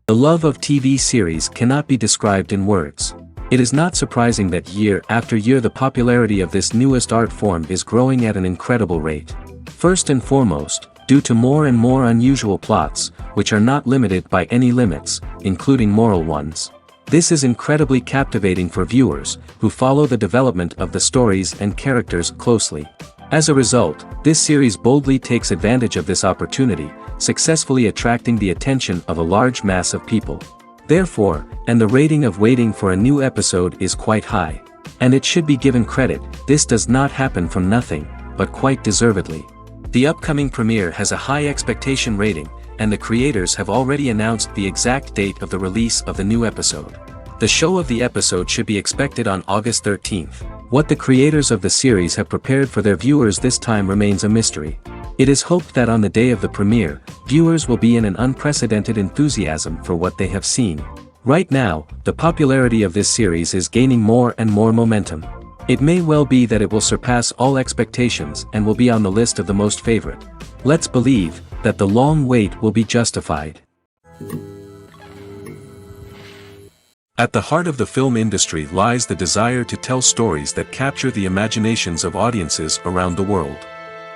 The love of TV series cannot be described in words. It is not surprising that year after year the popularity of this newest art form is growing at an incredible rate. First and foremost, due to more and more unusual plots, which are not limited by any limits, including moral ones. This is incredibly captivating for viewers, who follow the development of the stories and characters closely. As a result, this series boldly takes advantage of this opportunity, successfully attracting the attention of a large mass of people. Therefore, and the rating of waiting for a new episode is quite high. And it should be given credit, this does not happen from nothing, but quite deservedly. The upcoming premiere has a high expectation rating, and the creators have already announced the exact date of the release of the new episode. The show of the episode should be expected on August 13th. What the creators of the series have prepared for their viewers this time remains a mystery. It is hoped that on the day of the premiere, viewers will be in an unprecedented enthusiasm for what they have seen. Right now, the popularity of this series is gaining more and more momentum. It may well be that it will surpass all expectations and will be on the list of the most favorite. Let's believe that the long wait will be justified. At the heart of the film industry lies the desire to tell stories that capture the imaginations of audiences around the world.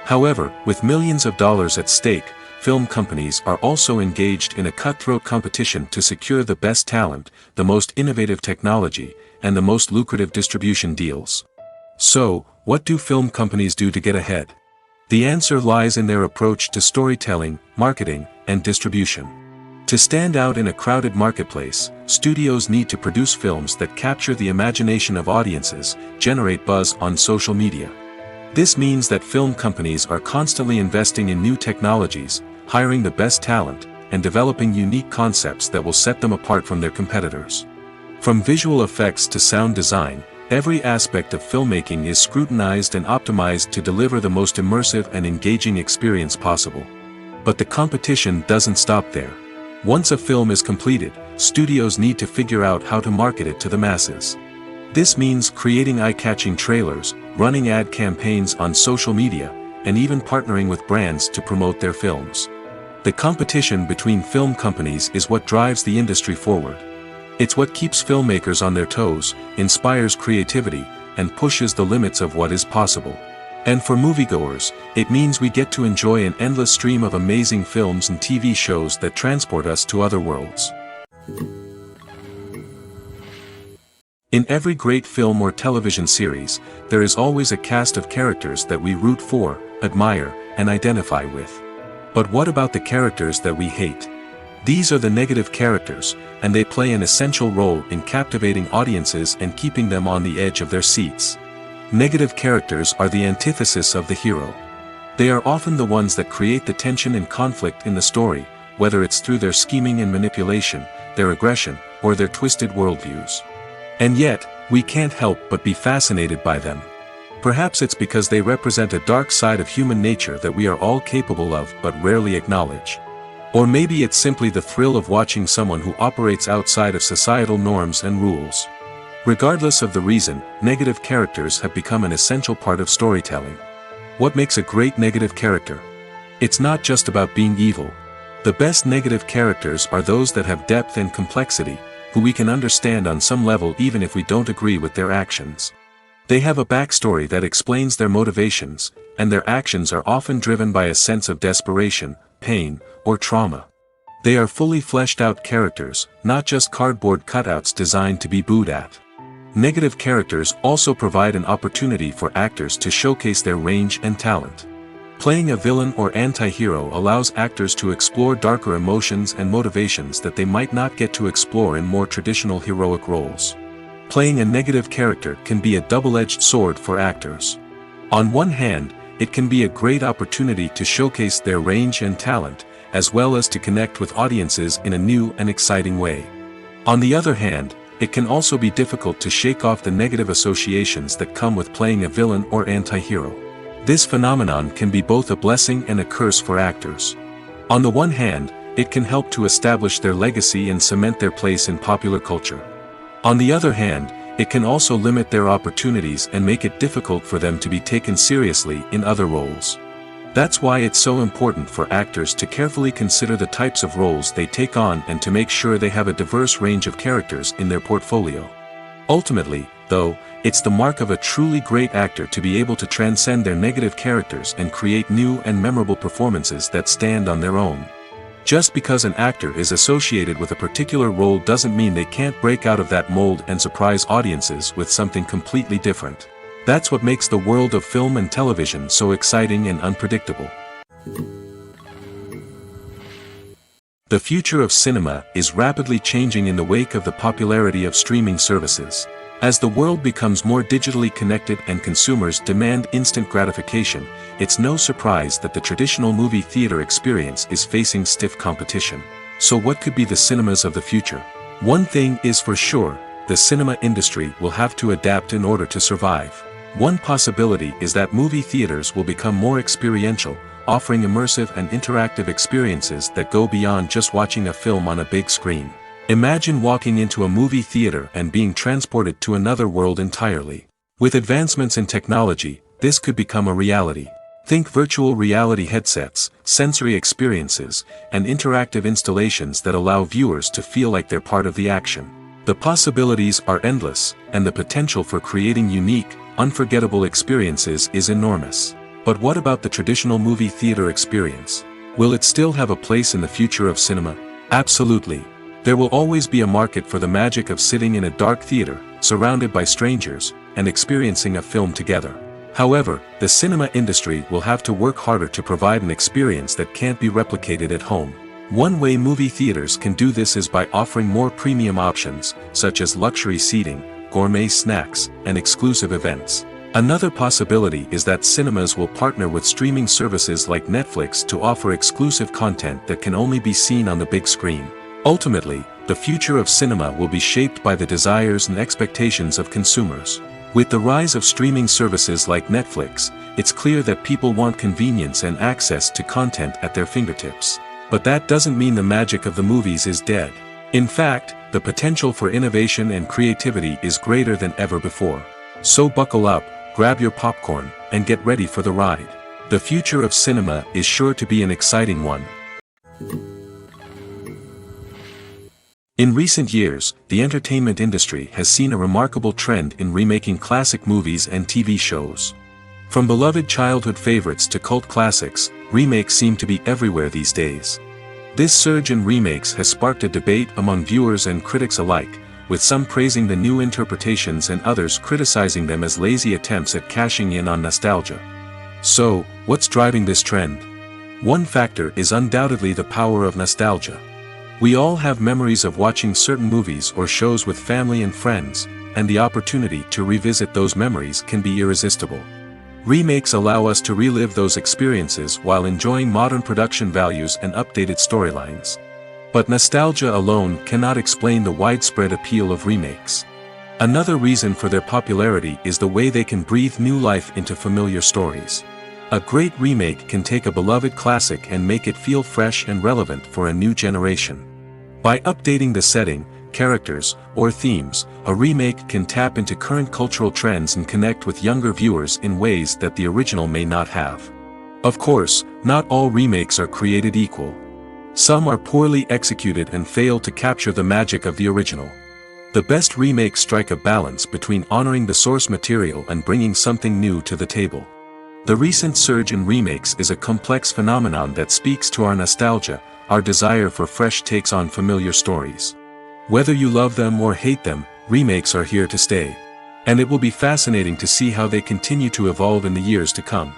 However, with millions of dollars at stake, film companies are also engaged in a cutthroat competition to secure the best talent, the most innovative technology, and the most lucrative distribution deals. So, what do film companies do to get ahead? The answer lies in their approach to storytelling, marketing, and distribution. To stand out in a crowded marketplace, studios need to produce films that capture the imagination of audiences, generate buzz on social media. This means that film companies are constantly investing in new technologies, hiring the best talent, and developing unique concepts that will set them apart from their competitors. From visual effects to sound design, every aspect of filmmaking is scrutinized and optimized to deliver the most immersive and engaging experience possible. But the competition doesn't stop there. Once a film is completed, studios need to figure out how to market it to the masses. This means creating eye-catching trailers, running ad campaigns on social media, and even partnering with brands to promote their films. The competition between film companies is what drives the industry forward. It's what keeps filmmakers on their toes, inspires creativity, and pushes the limits of what is possible. And for moviegoers, it means we get to enjoy an endless stream of amazing films and TV shows that transport us to other worlds. In every great film or television series, there is always a cast of characters that we root for, admire, and identify with. But what about the characters that we hate? These are the negative characters, and they play an essential role in captivating audiences and keeping them on the edge of their seats. Negative characters are the antithesis of the hero. They are often the ones that create the tension and conflict in the story, whether it's through their scheming and manipulation, their aggression, or their twisted worldviews. And yet, we can't help but be fascinated by them. Perhaps it's because they represent a dark side of human nature that we are all capable of but rarely acknowledge. Or maybe it's simply the thrill of watching someone who operates outside of societal norms and rules. Regardless of the reason, negative characters have become an essential part of storytelling. What makes a great negative character? It's not just about being evil. The best negative characters are those that have depth and complexity, who we can understand on some level even if we don't agree with their actions. They have a backstory that explains their motivations, and their actions are often driven by a sense of desperation, pain, or trauma. They are fully fleshed out characters, not just cardboard cutouts designed to be booed at. Negative characters also provide an opportunity for actors to showcase their range and talent. Playing a villain or anti-hero allows actors to explore darker emotions and motivations that they might not get to explore in more traditional heroic roles. Playing a negative character can be a double-edged sword for actors. On one hand, it can be a great opportunity to showcase their range and talent, as well as to connect with audiences in a new and exciting way. On the other hand, it can also be difficult to shake off the negative associations that come with playing a villain or anti-hero. This phenomenon can be both a blessing and a curse for actors. On the one hand, it can help to establish their legacy and cement their place in popular culture. On the other hand, it can also limit their opportunities and make it difficult for them to be taken seriously in other roles. That's why it's so important for actors to carefully consider the types of roles they take on and to make sure they have a diverse range of characters in their portfolio. Ultimately, though, it's the mark of a truly great actor to be able to transcend their negative characters and create new and memorable performances that stand on their own. Just because an actor is associated with a particular role doesn't mean they can't break out of that mold and surprise audiences with something completely different. That's what makes the world of film and television so exciting and unpredictable. The future of cinema is rapidly changing in the wake of the popularity of streaming services. As the world becomes more digitally connected and consumers demand instant gratification, it's no surprise that the traditional movie theater experience is facing stiff competition. So what could be the cinemas of the future? One thing is for sure, the cinema industry will have to adapt in order to survive. One possibility is that movie theaters will become more experiential, offering immersive and interactive experiences that go beyond just watching a film on a big screen. Imagine walking into a movie theater and being transported to another world entirely. With advancements in technology, this could become a reality. Think virtual reality headsets, sensory experiences, and interactive installations that allow viewers to feel like they're part of the action. The possibilities are endless, and the potential for creating unique, unforgettable experiences is enormous. But what about the traditional movie theater experience? Will it still have a place in the future of cinema? Absolutely. There will always be a market for the magic of sitting in a dark theater, surrounded by strangers, and experiencing a film together. However, the cinema industry will have to work harder to provide an experience that can't be replicated at home. One way movie theaters can do this is by offering more premium options, such as luxury seating, gourmet snacks, and exclusive events. Another possibility is that cinemas will partner with streaming services like Netflix to offer exclusive content that can only be seen on the big screen. Ultimately, the future of cinema will be shaped by the desires and expectations of consumers. With the rise of streaming services like Netflix, it's clear that people want convenience and access to content at their fingertips. But that doesn't mean the magic of the movies is dead. In fact, the potential for innovation and creativity is greater than ever before. So buckle up, grab your popcorn, and get ready for the ride. The future of cinema is sure to be an exciting one. In recent years, the entertainment industry has seen a remarkable trend in remaking classic movies and TV shows. From beloved childhood favorites to cult classics, remakes seem to be everywhere these days. This surge in remakes has sparked a debate among viewers and critics alike, with some praising the new interpretations and others criticizing them as lazy attempts at cashing in on nostalgia. So, what's driving this trend? One factor is undoubtedly the power of nostalgia. We all have memories of watching certain movies or shows with family and friends, and the opportunity to revisit those memories can be irresistible. Remakes allow us to relive those experiences while enjoying modern production values and updated storylines. But nostalgia alone cannot explain the widespread appeal of remakes. Another reason for their popularity is the way they can breathe new life into familiar stories. A great remake can take a beloved classic and make it feel fresh and relevant for a new generation. By updating the setting, characters, or themes, a remake can tap into current cultural trends and connect with younger viewers in ways that the original may not have. Of course, not all remakes are created equal. Some are poorly executed and fail to capture the magic of the original. The best remakes strike a balance between honoring the source material and bringing something new to the table. The recent surge in remakes is a complex phenomenon that speaks to our nostalgia, our desire for fresh takes on familiar stories. Whether you love them or hate them, remakes are here to stay. And it will be fascinating to see how they continue to evolve in the years to come.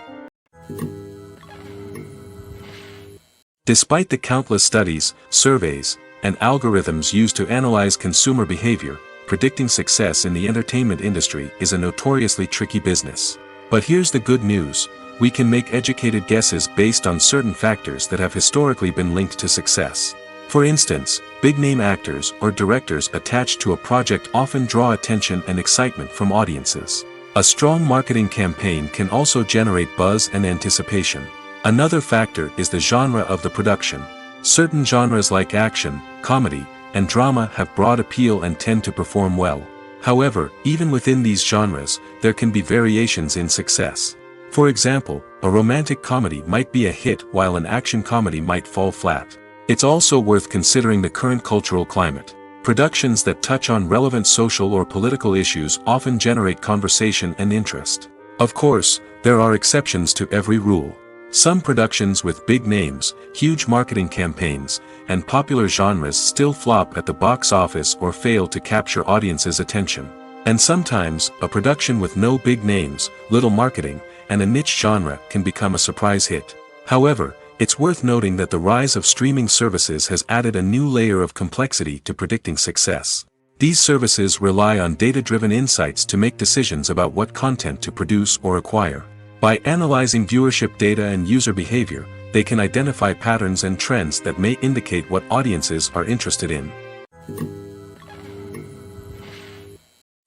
Despite the countless studies, surveys, and algorithms used to analyze consumer behavior, predicting success in the entertainment industry is a notoriously tricky business. But here's the good news. We can make educated guesses based on certain factors that have historically been linked to success. For instance, big-name actors or directors attached to a project often draw attention and excitement from audiences. A strong marketing campaign can also generate buzz and anticipation. Another factor is the genre of the production. Certain genres like action, comedy, and drama have broad appeal and tend to perform well. However, even within these genres, there can be variations in success. For example, a romantic comedy might be a hit while an action comedy might fall flat. It's also worth considering the current cultural climate. Productions that touch on relevant social or political issues often generate conversation and interest. Of course, there are exceptions to every rule. Some productions with big names, huge marketing campaigns, and popular genres still flop at the box office or fail to capture audiences' attention. And sometimes, a production with no big names, little marketing, and a niche genre can become a surprise hit. However, it's worth noting that the rise of streaming services has added a new layer of complexity to predicting success. These services rely on data-driven insights to make decisions about what content to produce or acquire. By analyzing viewership data and user behavior, they can identify patterns and trends that may indicate what audiences are interested in.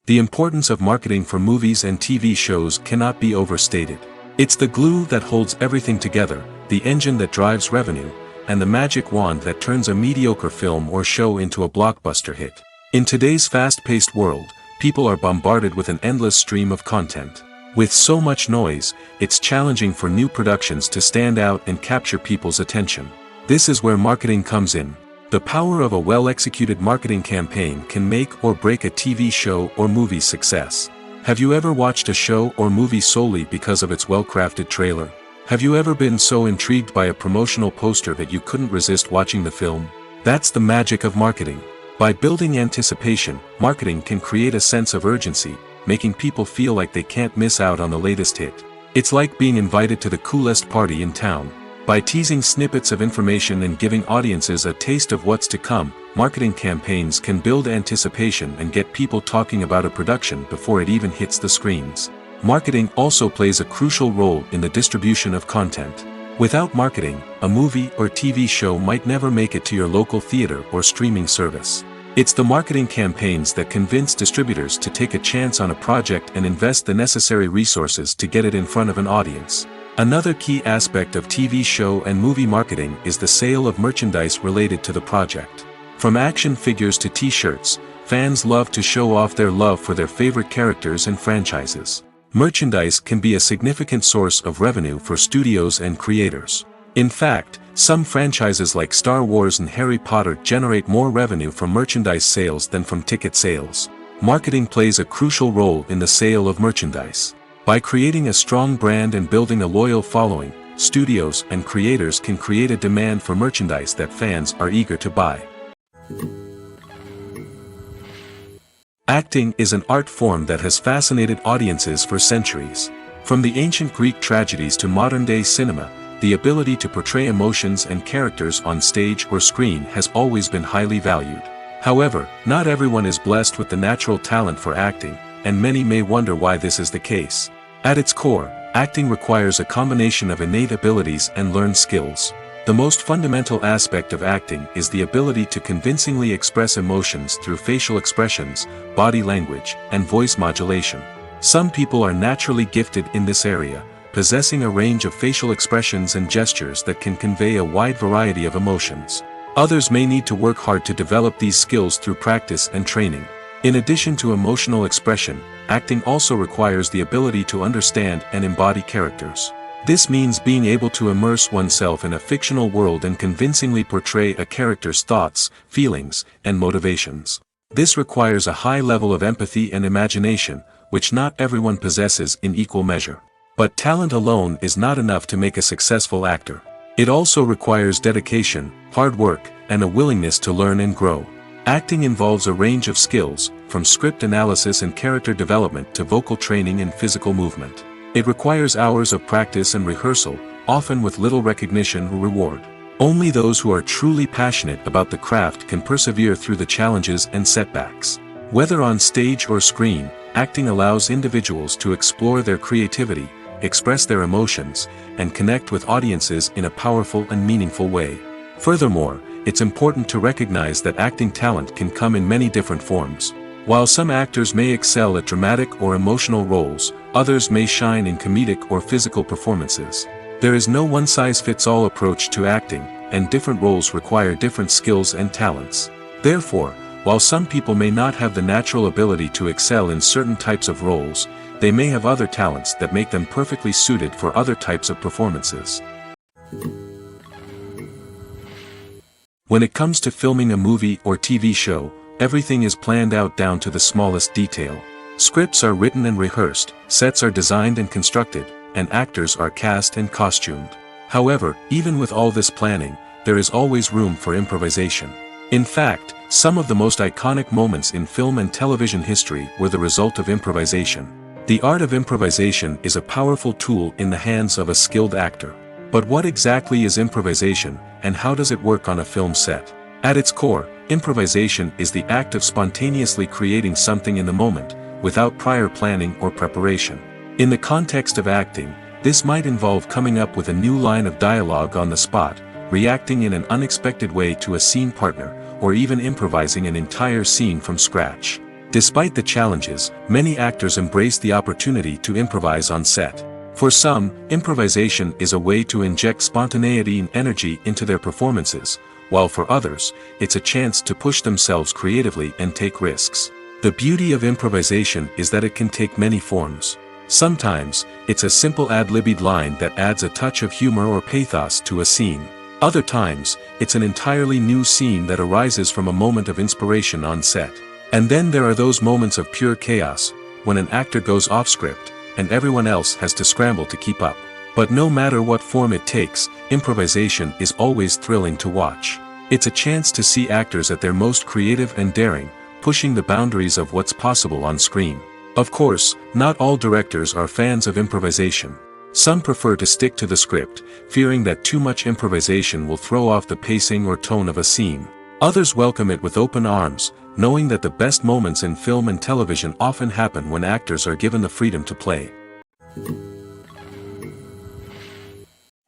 The importance of marketing for movies and TV shows cannot be overstated. It's the glue that holds everything together, the engine that drives revenue, and the magic wand that turns a mediocre film or show into a blockbuster hit. In today's fast-paced world, people are bombarded with an endless stream of content. With so much noise, it's challenging for new productions to stand out and capture people's attention. This is where marketing comes in. The power of a well-executed marketing campaign can make or break a TV show or movie's success. Have you ever watched a show or movie solely because of its well-crafted trailer? Have you ever been so intrigued by a promotional poster that you couldn't resist watching the film? That's the magic of marketing. By building anticipation, marketing can create a sense of urgency, making people feel like they can't miss out on the latest hit. It's like being invited to the coolest party in town. By teasing snippets of information and giving audiences a taste of what's to come, marketing campaigns can build anticipation and get people talking about a production before it even hits the screens. Marketing also plays a crucial role in the distribution of content. Without marketing, a movie or TV show might never make it to your local theater or streaming service. It's the marketing campaigns that convince distributors to take a chance on a project and invest the necessary resources to get it in front of an audience. Another key aspect of TV show and movie marketing is the sale of merchandise related to the project. From action figures to t-shirts, fans love to show off their love for their favorite characters and franchises. Merchandise can be a significant source of revenue for studios and creators. In fact, some franchises like Star Wars and Harry Potter generate more revenue from merchandise sales than from ticket sales. Marketing plays a crucial role in the sale of merchandise. By creating a strong brand and building a loyal following, studios and creators can create a demand for merchandise that fans are eager to buy. Acting is an art form that has fascinated audiences for centuries. From the ancient Greek tragedies to modern-day cinema, the ability to portray emotions and characters on stage or screen has always been highly valued. However, not everyone is blessed with the natural talent for acting, and many may wonder why this is the case. At its core, acting requires a combination of innate abilities and learned skills. The most fundamental aspect of acting is the ability to convincingly express emotions through facial expressions, body language, and voice modulation. Some people are naturally gifted in this area, possessing a range of facial expressions and gestures that can convey a wide variety of emotions. Others may need to work hard to develop these skills through practice and training. In addition to emotional expression, acting also requires the ability to understand and embody characters. This means being able to immerse oneself in a fictional world and convincingly portray a character's thoughts, feelings, and motivations. This requires a high level of empathy and imagination, which not everyone possesses in equal measure. But talent alone is not enough to make a successful actor. It also requires dedication, hard work, and a willingness to learn and grow. Acting involves a range of skills, from script analysis and character development to vocal training and physical movement. It requires hours of practice and rehearsal, often with little recognition or reward. Only those who are truly passionate about the craft can persevere through the challenges and setbacks. Whether on stage or screen, acting allows individuals to explore their creativity, express their emotions, and connect with audiences in a powerful and meaningful way. Furthermore, it's important to recognize that acting talent can come in many different forms. While some actors may excel at dramatic or emotional roles, others may shine in comedic or physical performances. There is no one-size-fits-all approach to acting, and different roles require different skills and talents. Therefore, While some people may not have the natural ability to excel in certain types of roles, they may have other talents that make them perfectly suited for other types of performances. When it comes to filming a movie or TV show, everything is planned out down to the smallest detail. Scripts are written and rehearsed, sets are designed and constructed, and actors are cast and costumed. However, even with all this planning, there is always room for improvisation. In fact, some of the most iconic moments in film and television history were the result of improvisation. The art of improvisation is a powerful tool in the hands of a skilled actor. But what exactly is improvisation, and how does it work on a film set? At its core, improvisation is the act of spontaneously creating something in the moment, without prior planning or preparation. In the context of acting, this might involve coming up with a new line of dialogue on the spot, reacting in an unexpected way to a scene partner, or even improvising an entire scene from scratch. Despite the challenges, many actors embrace the opportunity to improvise on set. For some, improvisation is a way to inject spontaneity and energy into their performances, while for others, it's a chance to push themselves creatively and take risks. The beauty of improvisation is that it can take many forms. Sometimes, it's a simple ad-libbed line that adds a touch of humor or pathos to a scene. Other times, it's an entirely new scene that arises from a moment of inspiration on set. And then there are those moments of pure chaos, when an actor goes off script, and everyone else has to scramble to keep up. But no matter what form it takes, improvisation is always thrilling to watch. It's a chance to see actors at their most creative and daring, pushing the boundaries of what's possible on screen. Of course, not all directors are fans of improvisation. Some prefer to stick to the script, fearing that too much improvisation will throw off the pacing or tone of a scene. Others welcome it with open arms, knowing that the best moments in film and television often happen when actors are given the freedom to play.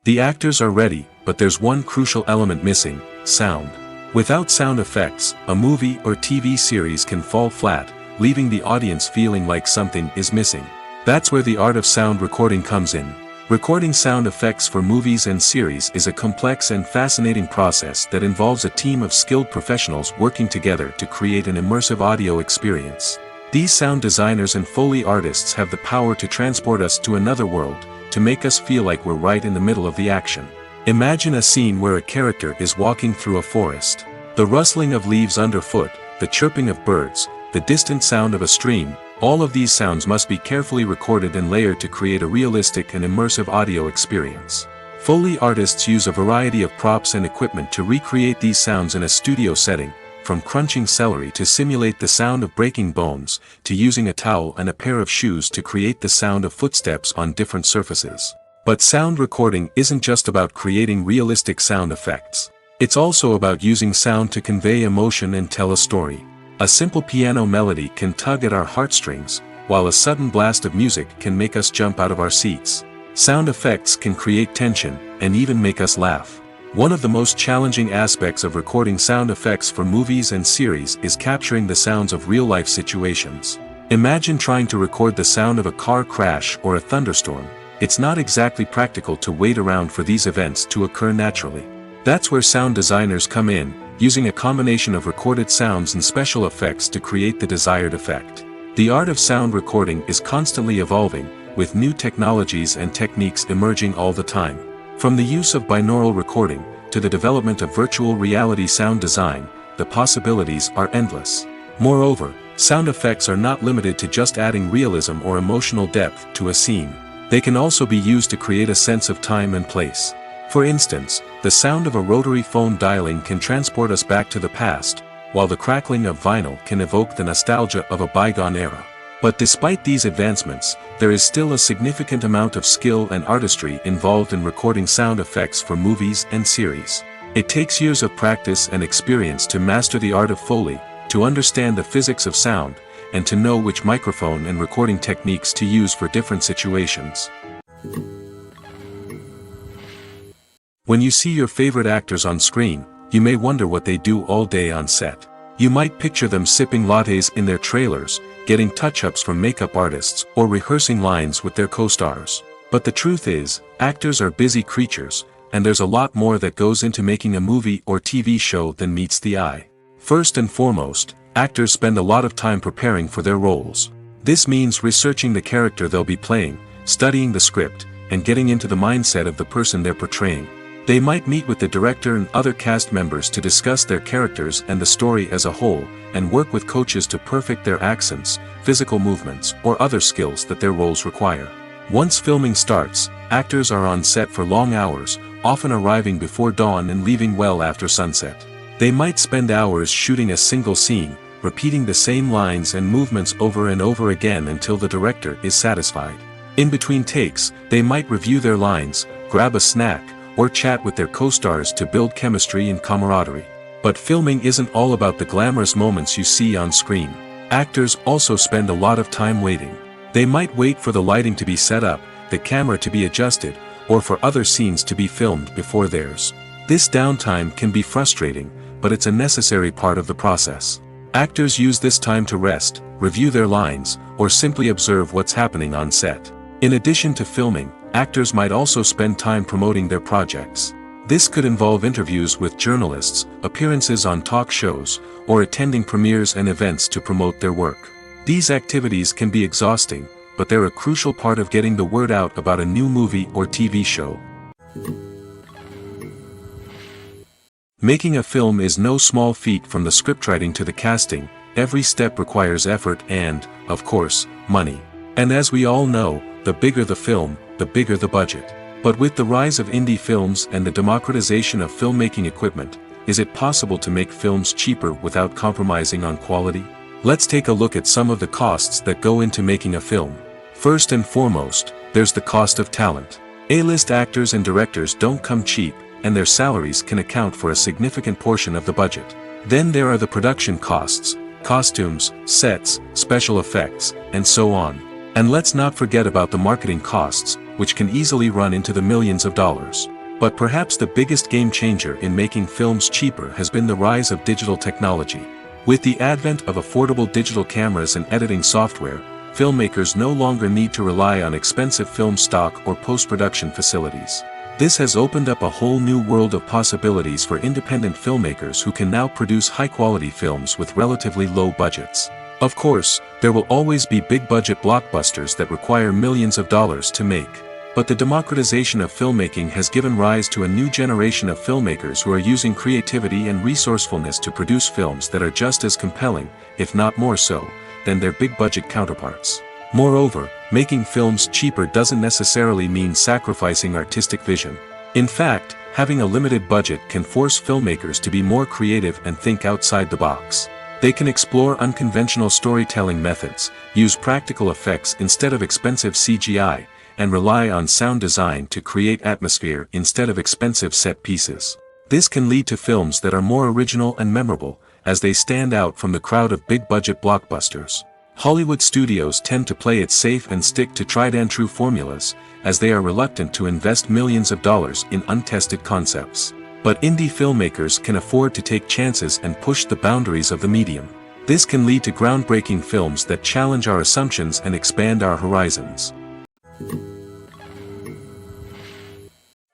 The actors are ready, but there's one crucial element missing: sound. Without sound effects, a movie or TV series can fall flat, leaving the audience feeling like something is missing. That's where the art of sound recording comes in. Recording sound effects for movies and series is a complex and fascinating process that involves a team of skilled professionals working together to create an immersive audio experience. These sound designers and Foley artists have the power to transport us to another world, to make us feel like we're right in the middle of the action. Imagine a scene where a character is walking through a forest. The rustling of leaves underfoot, the chirping of birds, the distant sound of a stream, all of these sounds must be carefully recorded and layered to create a realistic and immersive audio experience. Foley artists use a variety of props and equipment to recreate these sounds in a studio setting, from crunching celery to simulate the sound of breaking bones, to using a towel and a pair of shoes to create the sound of footsteps on different surfaces. But sound recording isn't just about creating realistic sound effects. It's also about using sound to convey emotion and tell a story. A simple piano melody can tug at our heartstrings, while a sudden blast of music can make us jump out of our seats. Sound effects can create tension, and even make us laugh. One of the most challenging aspects of recording sound effects for movies and series is capturing the sounds of real-life situations. Imagine trying to record the sound of a car crash or a thunderstorm. It's not exactly practical to wait around for these events to occur naturally. That's where sound designers come in, using a combination of recorded sounds and special effects to create the desired effect. The art of sound recording is constantly evolving, with new technologies and techniques emerging all the time. From the use of binaural recording, to the development of virtual reality sound design, the possibilities are endless. Moreover, sound effects are not limited to just adding realism or emotional depth to a scene. They can also be used to create a sense of time and place. For instance, the sound of a rotary phone dialing can transport us back to the past, while the crackling of vinyl can evoke the nostalgia of a bygone era. But despite these advancements, there is still a significant amount of skill and artistry involved in recording sound effects for movies and series. It takes years of practice and experience to master the art of Foley, to understand the physics of sound, and to know which microphone and recording techniques to use for different situations. When you see your favorite actors on screen, you may wonder what they do all day on set. You might picture them sipping lattes in their trailers, getting touch-ups from makeup artists, or rehearsing lines with their co-stars. But the truth is, actors are busy creatures, and there's a lot more that goes into making a movie or TV show than meets the eye. First and foremost, Actors spend a lot of time preparing for their roles. This means researching the character they'll be playing, studying the script, and getting into the mindset of the person they're portraying. They might meet with the director and other cast members to discuss their characters and the story as a whole, and work with coaches to perfect their accents, physical movements, or other skills that their roles require. Once filming starts, actors are on set for long hours, often arriving before dawn and leaving well after sunset. They might spend hours shooting a single scene, repeating the same lines and movements over and over again until the director is satisfied. In between takes, they might review their lines, grab a snack, or chat with their co-stars to build chemistry and camaraderie. But filming isn't all about the glamorous moments you see on screen. Actors also spend a lot of time waiting. They might wait for the lighting to be set up, the camera to be adjusted, or for other scenes to be filmed before theirs. This downtime can be frustrating, but it's a necessary part of the process. Actors use this time to rest, review their lines, or simply observe what's happening on set. In addition to filming, actors might also spend time promoting their projects. This could involve interviews with journalists, appearances on talk shows, or attending premieres and events to promote their work. These activities can be exhausting, but they're a crucial part of getting the word out about a new movie or TV show. Making a film is no small feat. From the scriptwriting to the casting, every step requires effort and, of course, money. And as we all know, the bigger the film, the bigger the budget. But with the rise of indie films and the democratization of filmmaking equipment, is it possible to make films cheaper without compromising on quality? Let's take a look at some of the costs that go into making a film. First and foremost, there's the cost of talent. A-list actors and directors don't come cheap, and their salaries can account for a significant portion of the budget. Then there are the production costs, costumes, sets, special effects, and so on. And let's not forget about the marketing costs, which can easily run into the millions of dollars. But perhaps the biggest game changer in making films cheaper has been the rise of digital technology. With the advent of affordable digital cameras and editing software, filmmakers no longer need to rely on expensive film stock or post-production facilities. This has opened up a whole new world of possibilities for independent filmmakers who can now produce high-quality films with relatively low budgets. Of course, there will always be big-budget blockbusters that require millions of dollars to make. But the democratization of filmmaking has given rise to a new generation of filmmakers who are using creativity and resourcefulness to produce films that are just as compelling, if not more so, than their big-budget counterparts. Moreover, making films cheaper doesn't necessarily mean sacrificing artistic vision. In fact, having a limited budget can force filmmakers to be more creative and think outside the box. They can explore unconventional storytelling methods, use practical effects instead of expensive CGI, and rely on sound design to create atmosphere instead of expensive set pieces. This can lead to films that are more original and memorable, as they stand out from the crowd of big-budget blockbusters. Hollywood studios tend to play it safe and stick to tried-and-true formulas, as they are reluctant to invest millions of dollars in untested concepts. But indie filmmakers can afford to take chances and push the boundaries of the medium. This can lead to groundbreaking films that challenge our assumptions and expand our horizons.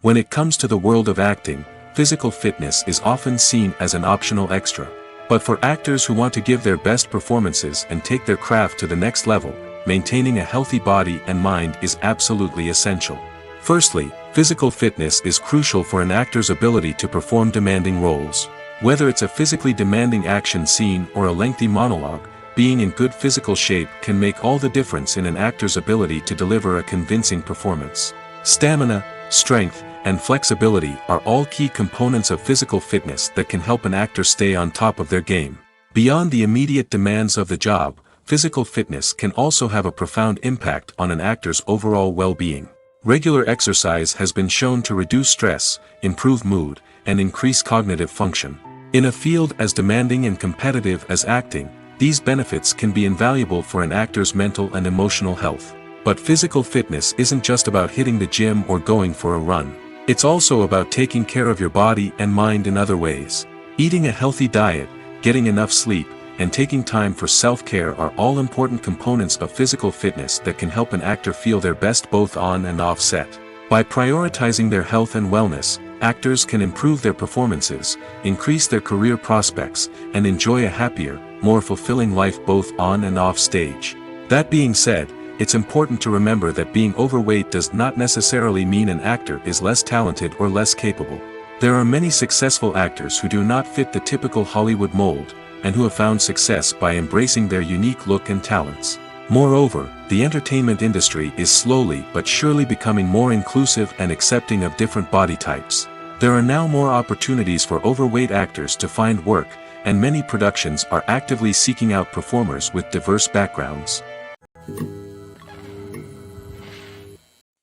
When it comes to the world of acting, physical fitness is often seen as an optional extra. But for actors who want to give their best performances and take their craft to the next level, maintaining a healthy body and mind is absolutely essential. Firstly, physical fitness is crucial for an actor's ability to perform demanding roles. Whether it's a physically demanding action scene or a lengthy monologue, being in good physical shape can make all the difference in an actor's ability to deliver a convincing performance. Stamina, strength, and flexibility are all key components of physical fitness that can help an actor stay on top of their game. Beyond the immediate demands of the job, physical fitness can also have a profound impact on an actor's overall well-being. Regular exercise has been shown to reduce stress, improve mood, and increase cognitive function. In a field as demanding and competitive as acting, these benefits can be invaluable for an actor's mental and emotional health. But physical fitness isn't just about hitting the gym or going for a run. It's also about taking care of your body and mind in other ways. Eating a healthy diet, getting enough sleep, and taking time for self-care are all important components of physical fitness that can help an actor feel their best both on and off set. By prioritizing their health and wellness, actors can improve their performances, increase their career prospects, and enjoy a happier, more fulfilling life both on and off stage. That being said, it's important to remember that being overweight does not necessarily mean an actor is less talented or less capable. There are many successful actors who do not fit the typical Hollywood mold, and who have found success by embracing their unique look and talents. Moreover, the entertainment industry is slowly but surely becoming more inclusive and accepting of different body types. There are now more opportunities for overweight actors to find work, and many productions are actively seeking out performers with diverse backgrounds.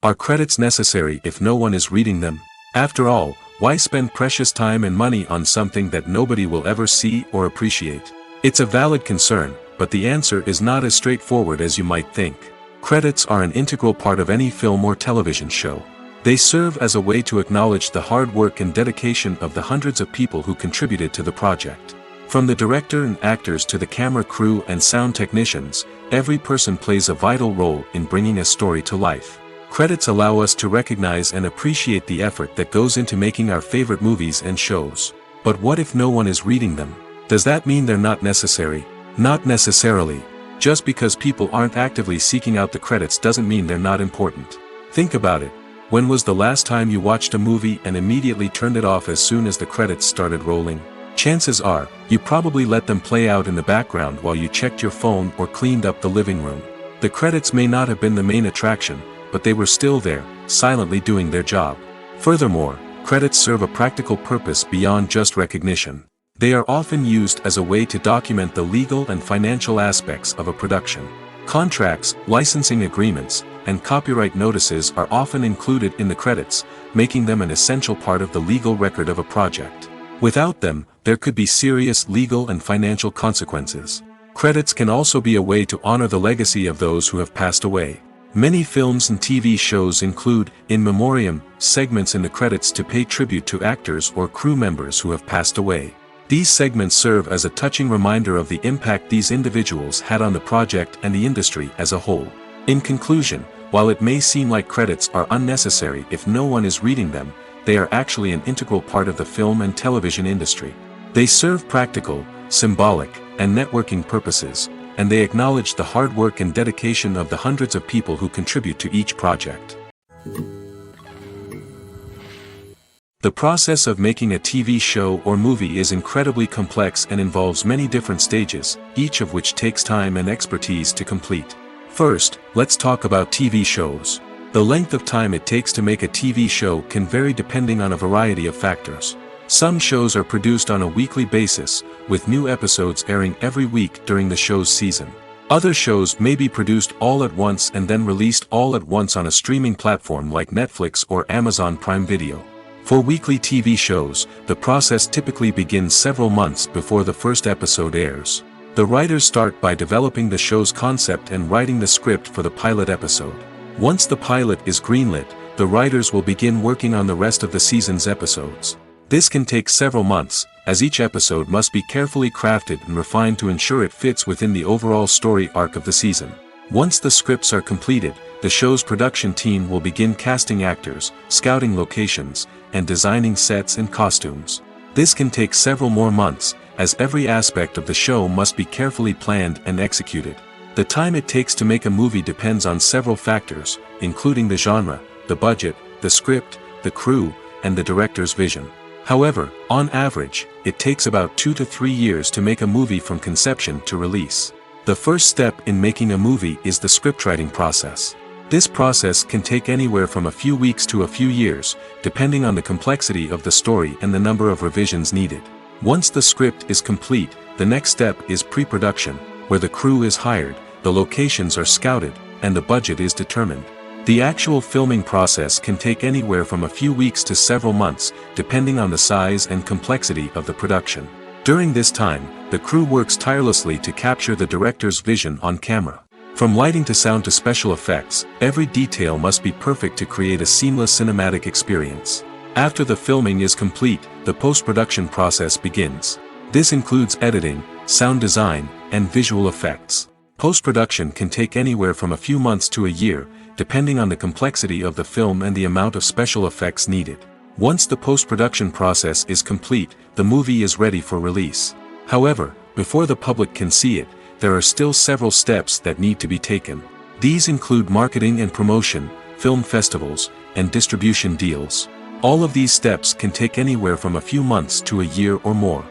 Are credits necessary if no one is reading them? After all, why spend precious time and money on something that nobody will ever see or appreciate? It's a valid concern, but the answer is not as straightforward as you might think. Credits are an integral part of any film or television show. They serve as a way to acknowledge the hard work and dedication of the hundreds of people who contributed to the project. From the director and actors to the camera crew and sound technicians, every person plays a vital role in bringing a story to life. Credits allow us to recognize and appreciate the effort that goes into making our favorite movies and shows. But what if no one is reading them? Does that mean they're not necessary? Not necessarily. Just because people aren't actively seeking out the credits doesn't mean they're not important. Think about it. When was the last time you watched a movie and immediately turned it off as soon as the credits started rolling? Chances are, you probably let them play out in the background while you checked your phone or cleaned up the living room. The credits may not have been the main attraction, but they were still there, silently doing their job. Furthermore, credits serve a practical purpose beyond just recognition. They are often used as a way to document the legal and financial aspects of a production. Contracts, licensing agreements, and copyright notices are often included in the credits, making them an essential part of the legal record of a project. Without them, there could be serious legal and financial consequences. Credits can also be a way to honor the legacy of those who have passed away. Many films and TV shows include, in memoriam, segments in the credits to pay tribute to actors or crew members who have passed away. These segments serve as a touching reminder of the impact these individuals had on the project and the industry as a whole. In conclusion, while it may seem like credits are unnecessary if no one is reading them, they are actually an integral part of the film and television industry. They serve practical, symbolic, and networking purposes, and they acknowledge the hard work and dedication of the hundreds of people who contribute to each project. The process of making a TV show or movie is incredibly complex and involves many different stages, each of which takes time and expertise to complete. First, let's talk about TV shows. The length of time it takes to make a TV show can vary depending on a variety of factors. Some shows are produced on a weekly basis, with new episodes airing every week during the show's season. Other shows may be produced all at once and then released all at once on a streaming platform like Netflix or Amazon Prime Video. For weekly TV shows, the process typically begins several months before the first episode airs. The writers start by developing the show's concept and writing the script for the pilot episode. Once the pilot is greenlit, the writers will begin working on the rest of the season's episodes. This can take several months, as each episode must be carefully crafted and refined to ensure it fits within the overall story arc of the season. Once the scripts are completed, the show's production team will begin casting actors, scouting locations, and designing sets and costumes. This can take several more months, as every aspect of the show must be carefully planned and executed. The time it takes to make a movie depends on several factors, including the genre, the budget, the script, the crew, and the director's vision. However, on average, it takes about 2 to 3 years to make a movie from conception to release. The first step in making a movie is the scriptwriting process. This process can take anywhere from a few weeks to a few years, depending on the complexity of the story and the number of revisions needed. Once the script is complete, the next step is pre-production, where the crew is hired, the locations are scouted, and the budget is determined. The actual filming process can take anywhere from a few weeks to several months, depending on the size and complexity of the production. During this time, the crew works tirelessly to capture the director's vision on camera. From lighting to sound to special effects, every detail must be perfect to create a seamless cinematic experience. After the filming is complete, the post-production process begins. This includes editing, sound design, and visual effects. Post-production can take anywhere from a few months to a year, depending on the complexity of the film and the amount of special effects needed. Once the post-production process is complete, the movie is ready for release. However, before the public can see it, there are still several steps that need to be taken. These include marketing and promotion, film festivals, and distribution deals. All of these steps can take anywhere from a few months to a year or more.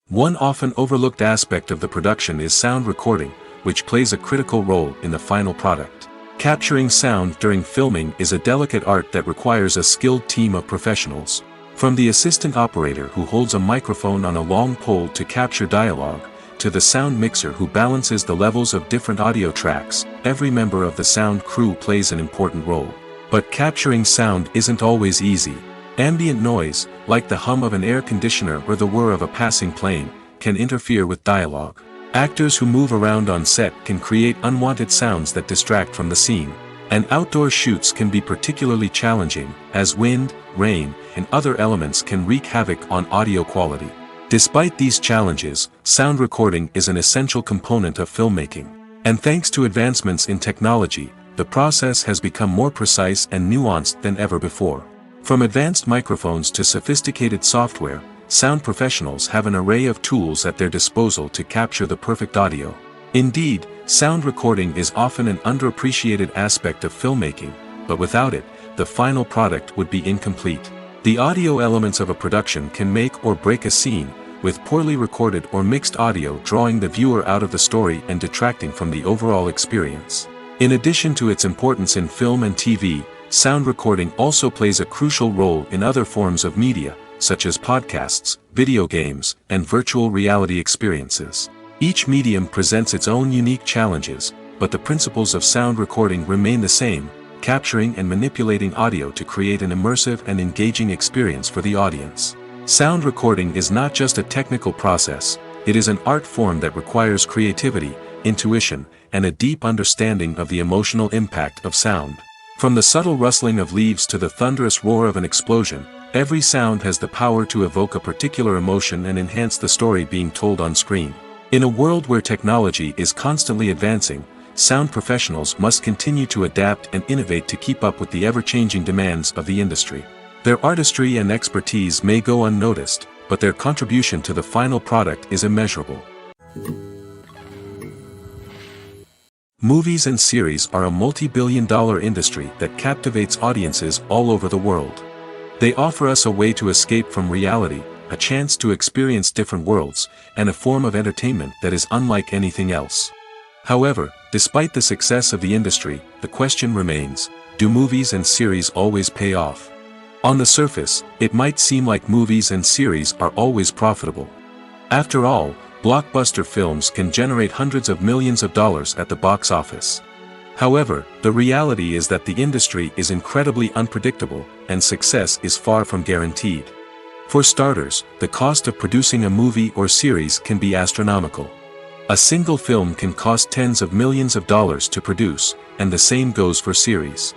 One often overlooked aspect of the production is sound recording, which plays a critical role in the final product. Capturing sound during filming is a delicate art that requires a skilled team of professionals. From the assistant operator who holds a microphone on a long pole to capture dialogue, to the sound mixer who balances the levels of different audio tracks, every member of the sound crew plays an important role. But capturing sound isn't always easy. Ambient noise, like the hum of an air conditioner or the whir of a passing plane, can interfere with dialogue. Actors who move around on set can create unwanted sounds that distract from the scene. And outdoor shoots can be particularly challenging, as wind, rain, and other elements can wreak havoc on audio quality. Despite these challenges, sound recording is an essential component of filmmaking. And thanks to advancements in technology, the process has become more precise and nuanced than ever before. From advanced microphones to sophisticated software, sound professionals have an array of tools at their disposal to capture the perfect audio. Indeed, sound recording is often an underappreciated aspect of filmmaking, but without it, the final product would be incomplete. The audio elements of a production can make or break a scene, with poorly recorded or mixed audio drawing the viewer out of the story and detracting from the overall experience. In addition to its importance in film and TV, sound recording also plays a crucial role in other forms of media, such as podcasts, video games, and virtual reality experiences. Each medium presents its own unique challenges, but the principles of sound recording remain the same, capturing and manipulating audio to create an immersive and engaging experience for the audience. Sound recording is not just a technical process, it is an art form that requires creativity, intuition, and a deep understanding of the emotional impact of sound. From the subtle rustling of leaves to the thunderous roar of an explosion, every sound has the power to evoke a particular emotion and enhance the story being told on screen. In a world where technology is constantly advancing, sound professionals must continue to adapt and innovate to keep up with the ever-changing demands of the industry. Their artistry and expertise may go unnoticed, but their contribution to the final product is immeasurable. Movies and series are a multi-billion-dollar industry that captivates audiences all over the world. They offer us a way to escape from reality, a chance to experience different worlds, and a form of entertainment that is unlike anything else. However, despite the success of the industry, the question remains, do movies and series always pay off? On the surface, it might seem like movies and series are always profitable. After all, blockbuster films can generate hundreds of millions of dollars at the box office. However, the reality is that the industry is incredibly unpredictable, and success is far from guaranteed. For starters, the cost of producing a movie or series can be astronomical. A single film can cost tens of millions of dollars to produce, and the same goes for series.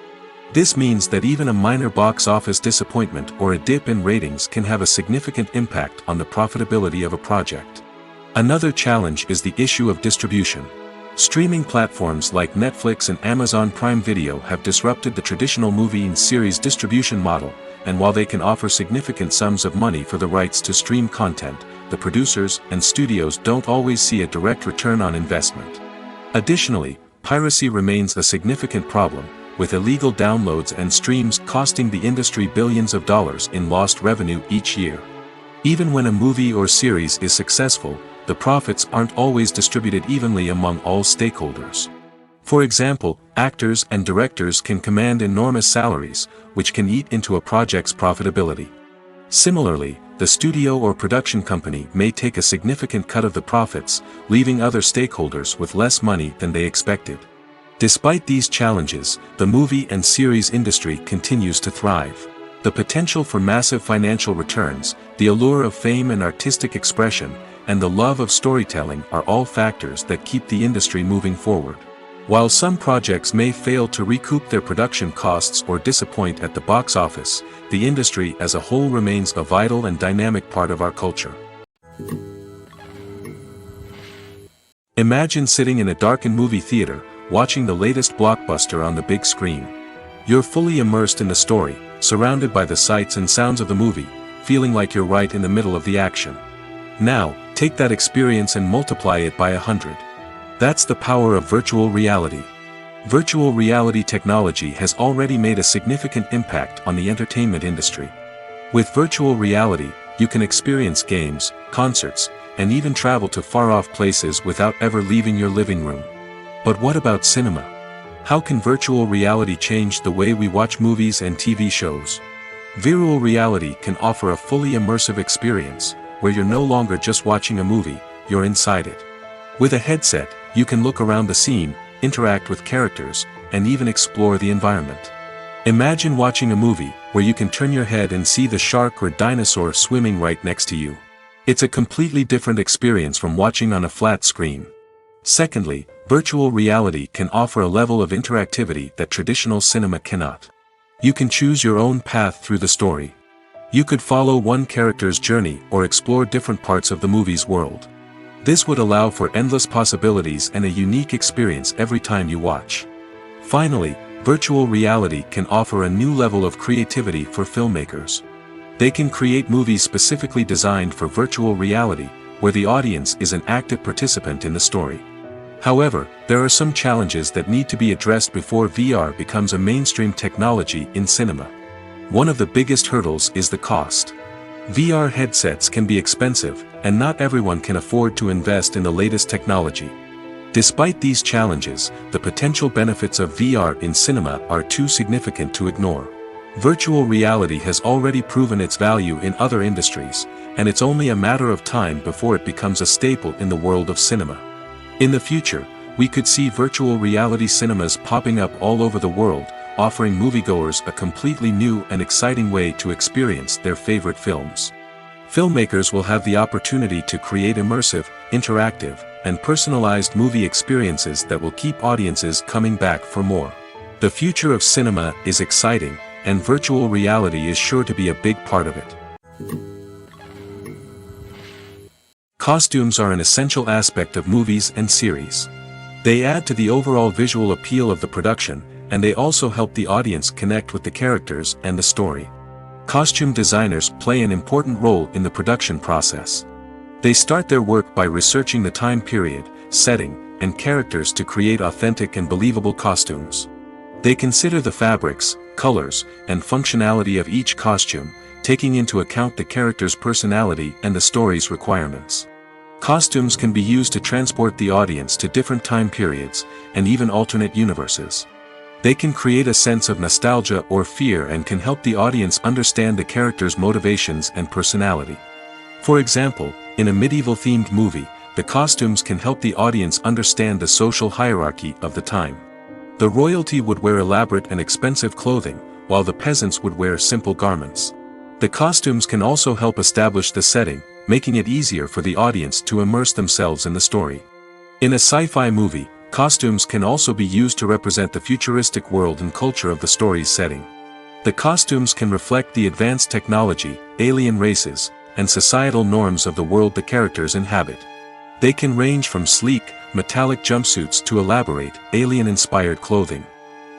This means that even a minor box office disappointment or a dip in ratings can have a significant impact on the profitability of a project. Another challenge is the issue of distribution. Streaming platforms like Netflix and Amazon Prime Video have disrupted the traditional movie and series distribution model, and while they can offer significant sums of money for the rights to stream content, the producers and studios don't always see a direct return on investment. Additionally, piracy remains a significant problem, with illegal downloads and streams costing the industry billions of dollars in lost revenue each year. Even when a movie or series is successful, the profits aren't always distributed evenly among all stakeholders. For example, actors and directors can command enormous salaries, which can eat into a project's profitability. Similarly, the studio or production company may take a significant cut of the profits, leaving other stakeholders with less money than they expected. Despite these challenges, the movie and series industry continues to thrive. The potential for massive financial returns, the allure of fame and artistic expression, and the love of storytelling are all factors that keep the industry moving forward. While some projects may fail to recoup their production costs or disappoint at the box office, the industry as a whole remains a vital and dynamic part of our culture. Imagine sitting in a darkened movie theater, watching the latest blockbuster on the big screen. You're fully immersed in the story, surrounded by the sights and sounds of the movie, feeling like you're right in the middle of the action. Now, take that experience and multiply it by 100. That's the power of virtual reality. Virtual reality technology has already made a significant impact on the entertainment industry. With virtual reality, you can experience games, concerts, and even travel to far-off places without ever leaving your living room. But what about cinema? How can virtual reality change the way we watch movies and TV shows? Virtual reality can offer a fully immersive experience, where you're no longer just watching a movie, you're inside it. With a headset, you can look around the scene, interact with characters, and even explore the environment. Imagine watching a movie, where you can turn your head and see the shark or dinosaur swimming right next to you. It's a completely different experience from watching on a flat screen. Secondly, virtual reality can offer a level of interactivity that traditional cinema cannot. You can choose your own path through the story. You could follow one character's journey or explore different parts of the movie's world. This would allow for endless possibilities and a unique experience every time you watch. Finally, virtual reality can offer a new level of creativity for filmmakers. They can create movies specifically designed for virtual reality, where the audience is an active participant in the story. However, there are some challenges that need to be addressed before VR becomes a mainstream technology in cinema. One of the biggest hurdles is the cost. VR headsets can be expensive, and not everyone can afford to invest in the latest technology. Despite these challenges, the potential benefits of VR in cinema are too significant to ignore. Virtual reality has already proven its value in other industries, and it's only a matter of time before it becomes a staple in the world of cinema. In the future, we could see virtual reality cinemas popping up all over the world, offering moviegoers a completely new and exciting way to experience their favorite films. Filmmakers will have the opportunity to create immersive, interactive, and personalized movie experiences that will keep audiences coming back for more. The future of cinema is exciting, and virtual reality is sure to be a big part of it. Costumes are an essential aspect of movies and series. They add to the overall visual appeal of the production, and they also help the audience connect with the characters and the story. Costume designers play an important role in the production process. They start their work by researching the time period, setting, and characters to create authentic and believable costumes. They consider the fabrics, colors, and functionality of each costume, taking into account the character's personality and the story's requirements. Costumes can be used to transport the audience to different time periods, and even alternate universes. They can create a sense of nostalgia or fear and can help the audience understand the character's motivations and personality. For example, in a medieval-themed movie, the costumes can help the audience understand the social hierarchy of the time. The royalty would wear elaborate and expensive clothing, while the peasants would wear simple garments. The costumes can also help establish the setting, making it easier for the audience to immerse themselves in the story. In a sci-fi movie, costumes can also be used to represent the futuristic world and culture of the story's setting. The costumes can reflect the advanced technology, alien races, and societal norms of the world the characters inhabit. They can range from sleek, metallic jumpsuits to elaborate, alien-inspired clothing.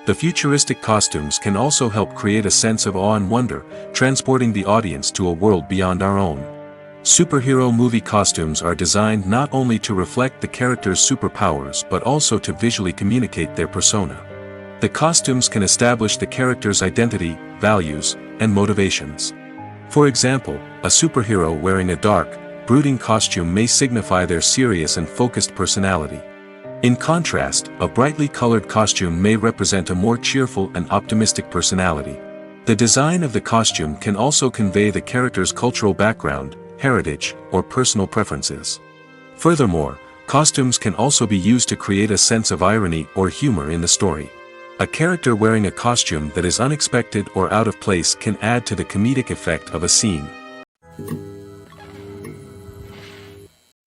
The futuristic costumes can also help create a sense of awe and wonder, transporting the audience to a world beyond our own. Superhero movie costumes are designed not only to reflect the character's superpowers but also to visually communicate their persona. The costumes can establish the character's identity, values, and motivations. For example, a superhero wearing a dark, brooding costume may signify their serious and focused personality. In contrast, a brightly colored costume may represent a more cheerful and optimistic personality. The design of the costume can also convey the character's cultural background, heritage, or personal preferences. Furthermore, costumes can also be used to create a sense of irony or humor in the story. A character wearing a costume that is unexpected or out of place can add to the comedic effect of a scene.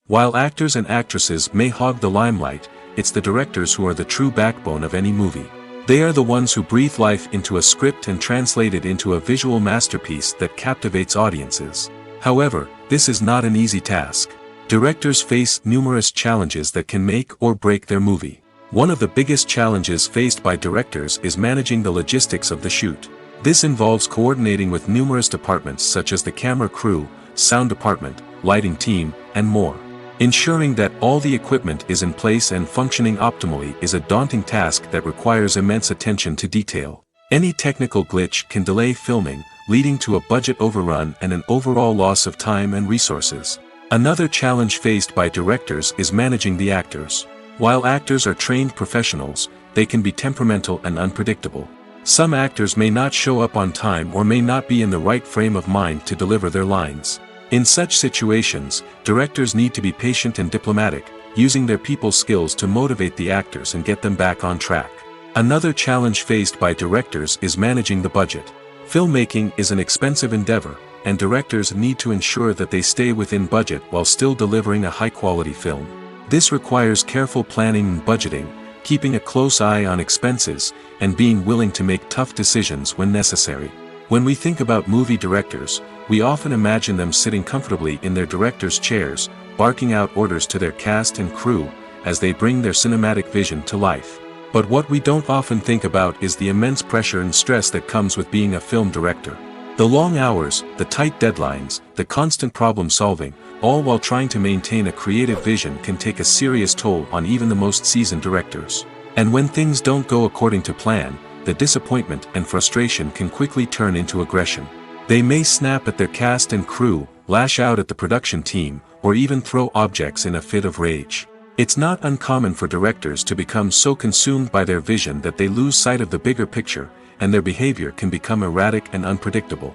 While actors and actresses may hog the limelight, it's the directors who are the true backbone of any movie. They are the ones who breathe life into a script and translate it into a visual masterpiece that captivates audiences. However, this is not an easy task. Directors face numerous challenges that can make or break their movie. One of the biggest challenges faced by directors is managing the logistics of the shoot. This involves coordinating with numerous departments such as the camera crew, sound department, lighting team, and more. Ensuring that all the equipment is in place and functioning optimally is a daunting task that requires immense attention to detail. Any technical glitch can delay filming, leading to a budget overrun and an overall loss of time and resources. Another challenge faced by directors is managing the actors. While actors are trained professionals, they can be temperamental and unpredictable. Some actors may not show up on time or may not be in the right frame of mind to deliver their lines. In such situations, directors need to be patient and diplomatic, using their people skills to motivate the actors and get them back on track. Another challenge faced by directors is managing the budget. Filmmaking is an expensive endeavor, and directors need to ensure that they stay within budget while still delivering a high-quality film. This requires careful planning and budgeting, keeping a close eye on expenses, and being willing to make tough decisions when necessary. When we think about movie directors, we often imagine them sitting comfortably in their director's chairs, barking out orders to their cast and crew, as they bring their cinematic vision to life. But what we don't often think about is the immense pressure and stress that comes with being a film director. The long hours, the tight deadlines, the constant problem solving, all while trying to maintain a creative vision can take a serious toll on even the most seasoned directors. And when things don't go according to plan, the disappointment and frustration can quickly turn into aggression. They may snap at their cast and crew, lash out at the production team, or even throw objects in a fit of rage. It's not uncommon for directors to become so consumed by their vision that they lose sight of the bigger picture, and their behavior can become erratic and unpredictable.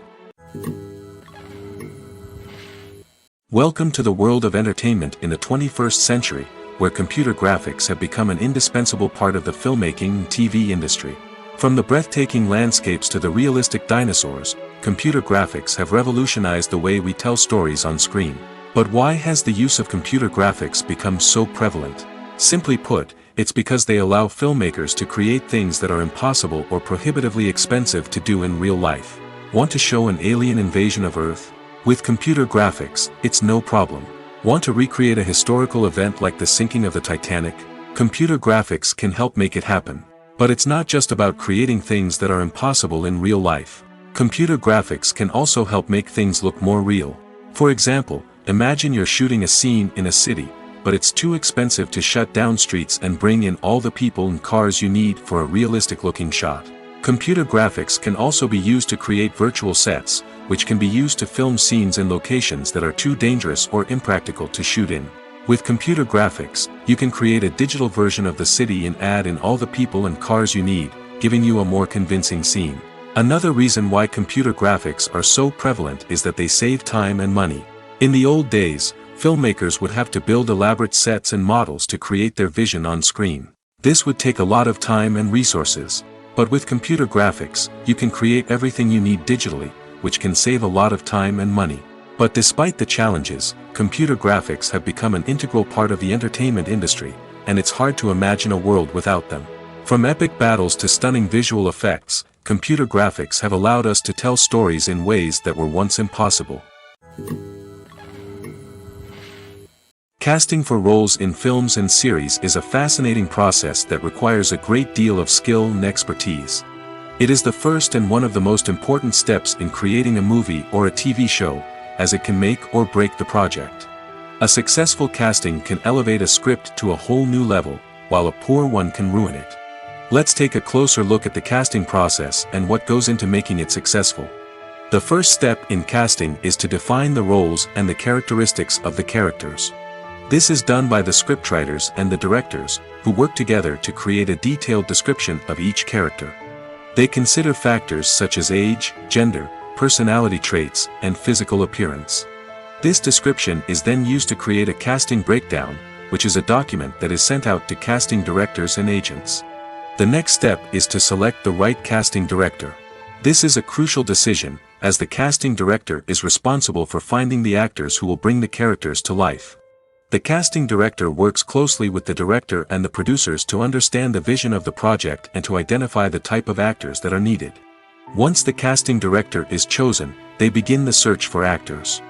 Welcome to the world of entertainment in the 21st century, where computer graphics have become an indispensable part of the filmmaking and TV industry. From the breathtaking landscapes to the realistic dinosaurs, computer graphics have revolutionized the way we tell stories on screen. But why has the use of computer graphics become so prevalent? Simply put, it's because they allow filmmakers to create things that are impossible or prohibitively expensive to do in real life. Want to show an alien invasion of Earth? With computer graphics, it's no problem. Want to recreate a historical event like the sinking of the Titanic? Computer graphics can help make it happen. But it's not just about creating things that are impossible in real life. Computer graphics can also help make things look more real. For example, imagine you're shooting a scene in a city, but it's too expensive to shut down streets and bring in all the people and cars you need for a realistic-looking shot. Computer graphics can also be used to create virtual sets, which can be used to film scenes in locations that are too dangerous or impractical to shoot in. With computer graphics, you can create a digital version of the city and add in all the people and cars you need, giving you a more convincing scene. Another reason why computer graphics are so prevalent is that they save time and money. In the old days, filmmakers would have to build elaborate sets and models to create their vision on screen. This would take a lot of time and resources. But with computer graphics, you can create everything you need digitally, which can save a lot of time and money. But despite the challenges, computer graphics have become an integral part of the entertainment industry, and it's hard to imagine a world without them. From epic battles to stunning visual effects, computer graphics have allowed us to tell stories in ways that were once impossible. Casting for roles in films and series is a fascinating process that requires a great deal of skill and expertise. It is the first and one of the most important steps in creating a movie or a TV show, as it can make or break the project. A successful casting can elevate a script to a whole new level, while a poor one can ruin it. Let's take a closer look at the casting process and what goes into making it successful. The first step in casting is to define the roles and the characteristics of the characters. This is done by the scriptwriters and the directors, who work together to create a detailed description of each character. They consider factors such as age, gender, personality traits, and physical appearance. This description is then used to create a casting breakdown, which is a document that is sent out to casting directors and agents. The next step is to select the right casting director. This is a crucial decision, as the casting director is responsible for finding the actors who will bring the characters to life. The casting director works closely with the director and the producers to understand the vision of the project and to identify the type of actors that are needed. Once the casting director is chosen, they begin the search for actors.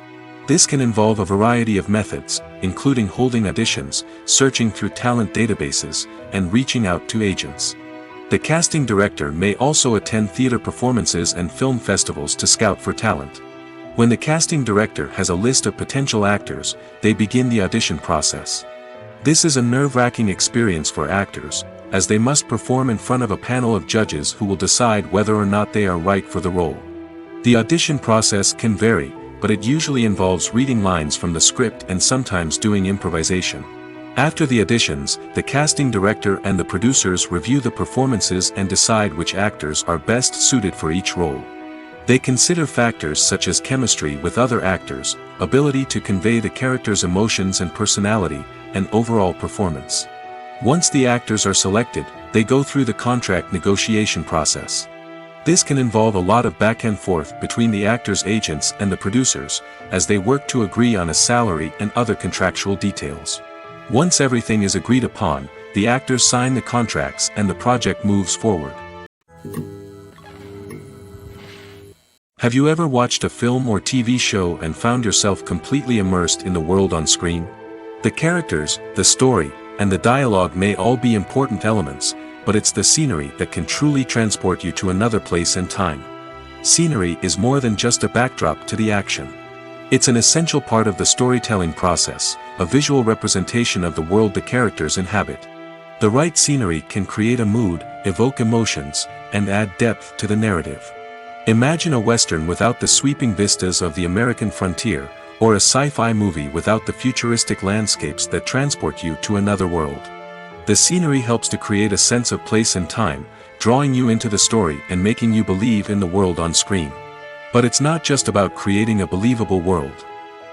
This can involve a variety of methods, including holding auditions, searching through talent databases, and reaching out to agents. The casting director may also attend theater performances and film festivals to scout for talent. When the casting director has a list of potential actors, they begin the audition process. This is a nerve-wracking experience for actors, as they must perform in front of a panel of judges who will decide whether or not they are right for the role. The audition process can vary, but it usually involves reading lines from the script and sometimes doing improvisation. After the auditions, the casting director and the producers review the performances and decide which actors are best suited for each role. They consider factors such as chemistry with other actors, ability to convey the character's emotions and personality, and overall performance. Once the actors are selected, they go through the contract negotiation process. This can involve a lot of back and forth between the actors' agents and the producers, as they work to agree on a salary and other contractual details. Once everything is agreed upon, the actors sign the contracts and the project moves forward. Have you ever watched a film or TV show and found yourself completely immersed in the world on screen? The characters, the story, and the dialogue may all be important elements, but it's the scenery that can truly transport you to another place and time. Scenery is more than just a backdrop to the action. It's an essential part of the storytelling process, a visual representation of the world the characters inhabit. The right scenery can create a mood, evoke emotions, and add depth to the narrative. Imagine a Western without the sweeping vistas of the American frontier, or a sci-fi movie without the futuristic landscapes that transport you to another world. The scenery helps to create a sense of place and time, drawing you into the story and making you believe in the world on screen. But it's not just about creating a believable world.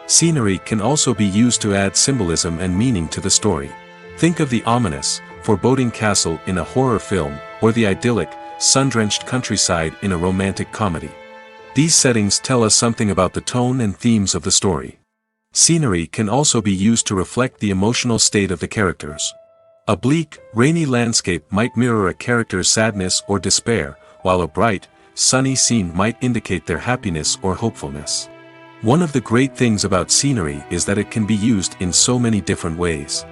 Scenery can also be used to add symbolism and meaning to the story. Think of the ominous, foreboding castle in a horror film, or the idyllic, sun-drenched countryside in a romantic comedy. These settings tell us something about the tone and themes of the story. Scenery can also be used to reflect the emotional state of the characters. A bleak, rainy landscape might mirror a character's sadness or despair, while a bright, sunny scene might indicate their happiness or hopefulness. One of the great things about scenery is that it can be used in so many different ways.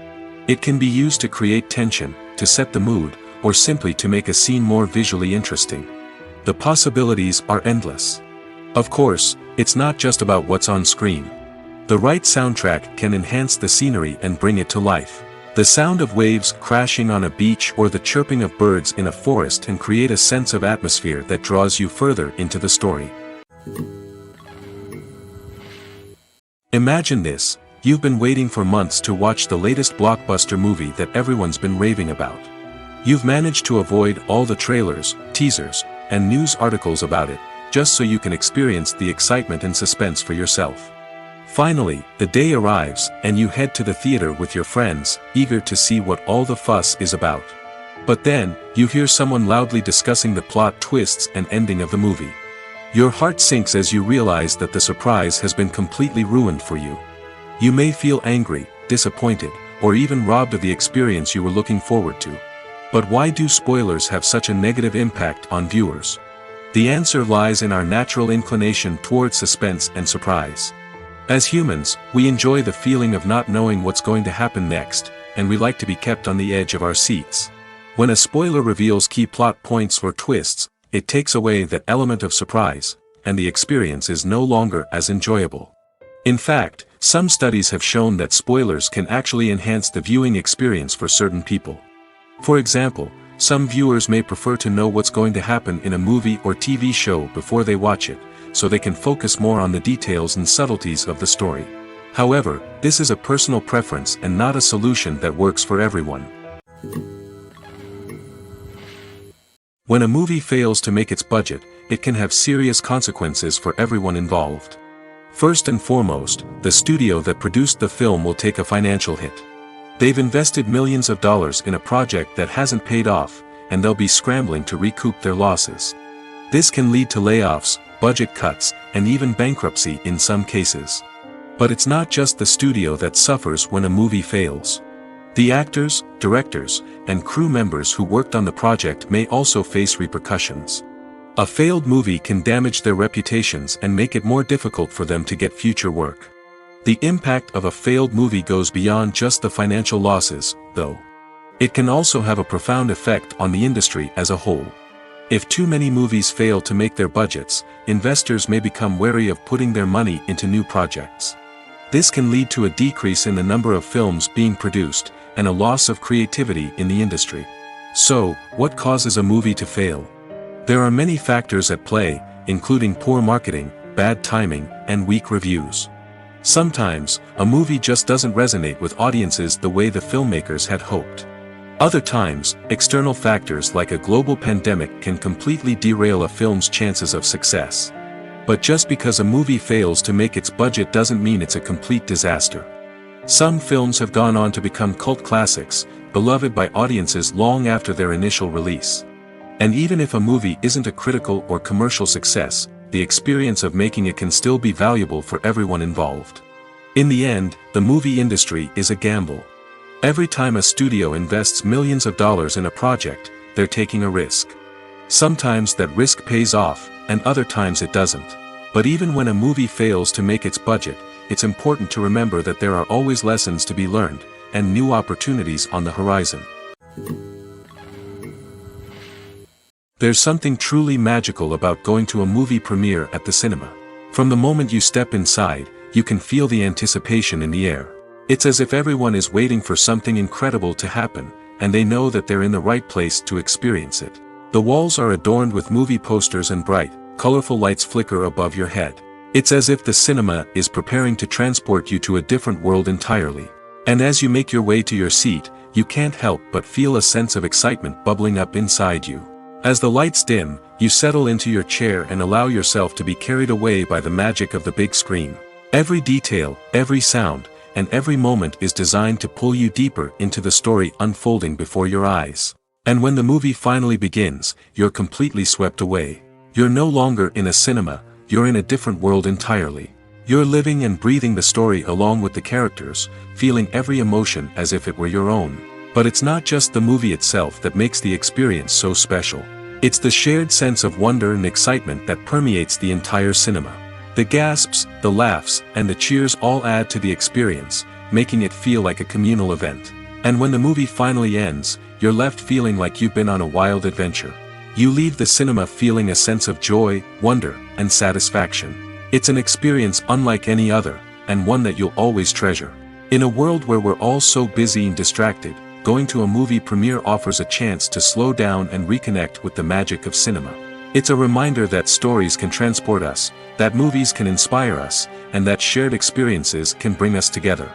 It can be used to create tension, to set the mood, or simply to make a scene more visually interesting. The possibilities are endless. Of course, it's not just about what's on screen. The right soundtrack can enhance the scenery and bring it to life. The sound of waves crashing on a beach or the chirping of birds in a forest can create a sense of atmosphere that draws you further into the story. Imagine this: you've been waiting for months to watch the latest blockbuster movie that everyone's been raving about. You've managed to avoid all the trailers, teasers, and news articles about it, just so you can experience the excitement and suspense for yourself. Finally, the day arrives, and you head to the theater with your friends, eager to see what all the fuss is about. But then, you hear someone loudly discussing the plot twists and ending of the movie. Your heart sinks as you realize that the surprise has been completely ruined for you. You may feel angry, disappointed, or even robbed of the experience you were looking forward to. But why do spoilers have such a negative impact on viewers? The answer lies in our natural inclination towards suspense and surprise. As humans, we enjoy the feeling of not knowing what's going to happen next, and we like to be kept on the edge of our seats. When a spoiler reveals key plot points or twists, it takes away that element of surprise, and the experience is no longer as enjoyable. In fact, some studies have shown that spoilers can actually enhance the viewing experience for certain people. For example, some viewers may prefer to know what's going to happen in a movie or TV show before they watch it, so they can focus more on the details and subtleties of the story. However, this is a personal preference and not a solution that works for everyone. When a movie fails to make its budget, it can have serious consequences for everyone involved. First and foremost, the studio that produced the film will take a financial hit. They've invested millions of dollars in a project that hasn't paid off, and they'll be scrambling to recoup their losses. This can lead to layoffs, budget cuts, and even bankruptcy in some cases. But it's not just the studio that suffers when a movie fails. The actors, directors, and crew members who worked on the project may also face repercussions. A failed movie can damage their reputations and make it more difficult for them to get future work. The impact of a failed movie goes beyond just the financial losses, though. It can also have a profound effect on the industry as a whole. If too many movies fail to make their budgets, investors may become wary of putting their money into new projects. This can lead to a decrease in the number of films being produced, and a loss of creativity in the industry. So, what causes a movie to fail? There are many factors at play, including poor marketing, bad timing, and weak reviews. Sometimes, a movie just doesn't resonate with audiences the way the filmmakers had hoped. Other times, external factors like a global pandemic can completely derail a film's chances of success. But just because a movie fails to make its budget doesn't mean it's a complete disaster. Some films have gone on to become cult classics, beloved by audiences long after their initial release. And even if a movie isn't a critical or commercial success, the experience of making it can still be valuable for everyone involved. In the end, the movie industry is a gamble. Every time a studio invests millions of dollars in a project, they're taking a risk. Sometimes that risk pays off, and other times it doesn't. But even when a movie fails to make its budget, it's important to remember that there are always lessons to be learned, and new opportunities on the horizon. There's something truly magical about going to a movie premiere at the cinema. From the moment you step inside, you can feel the anticipation in the air. It's as if everyone is waiting for something incredible to happen, and they know that they're in the right place to experience it. The walls are adorned with movie posters and bright, colorful lights flicker above your head. It's as if the cinema is preparing to transport you to a different world entirely. And as you make your way to your seat, you can't help but feel a sense of excitement bubbling up inside you. As the lights dim, you settle into your chair and allow yourself to be carried away by the magic of the big screen. Every detail, every sound, and every moment is designed to pull you deeper into the story unfolding before your eyes. And when the movie finally begins, you're completely swept away. You're no longer in a cinema, you're in a different world entirely. You're living and breathing the story along with the characters, feeling every emotion as if it were your own. But it's not just the movie itself that makes the experience so special. It's the shared sense of wonder and excitement that permeates the entire cinema. The gasps, the laughs, and the cheers all add to the experience, making it feel like a communal event. And when the movie finally ends, you're left feeling like you've been on a wild adventure. You leave the cinema feeling a sense of joy, wonder, and satisfaction. It's an experience unlike any other, and one that you'll always treasure. In a world where we're all so busy and distracted, going to a movie premiere offers a chance to slow down and reconnect with the magic of cinema. It's a reminder that stories can transport us, that movies can inspire us, and that shared experiences can bring us together.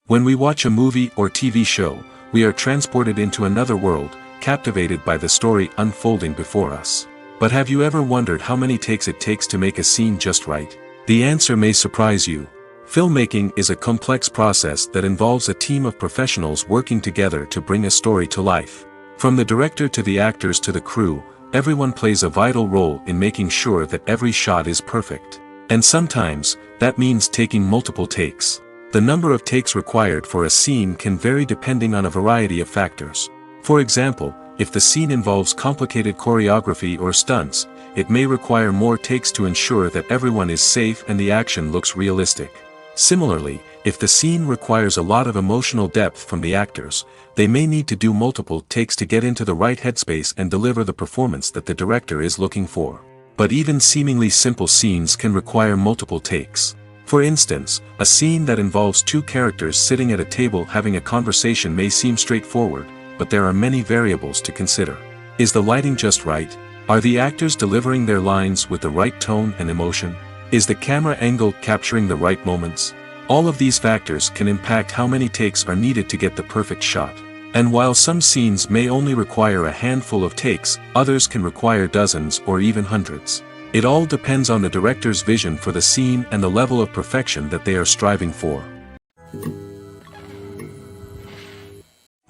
When we watch a movie or TV show, we are transported into another world, captivated by the story unfolding before us. But have you ever wondered how many takes it takes to make a scene just right? The answer may surprise you. Filmmaking is a complex process that involves a team of professionals working together to bring a story to life. From the director to the actors to the crew, everyone plays a vital role in making sure that every shot is perfect. And sometimes, that means taking multiple takes. The number of takes required for a scene can vary depending on a variety of factors. For example, if the scene involves complicated choreography or stunts, it may require more takes to ensure that everyone is safe and the action looks realistic. Similarly, if the scene requires a lot of emotional depth from the actors, they may need to do multiple takes to get into the right headspace and deliver the performance that the director is looking for. But even seemingly simple scenes can require multiple takes. For instance, a scene that involves two characters sitting at a table having a conversation may seem straightforward, but there are many variables to consider. Is the lighting just right? Are the actors delivering their lines with the right tone and emotion? Is the camera angle capturing the right moments? All of these factors can impact how many takes are needed to get the perfect shot. And while some scenes may only require a handful of takes, others can require dozens or even hundreds. It all depends on the director's vision for the scene and the level of perfection that they are striving for.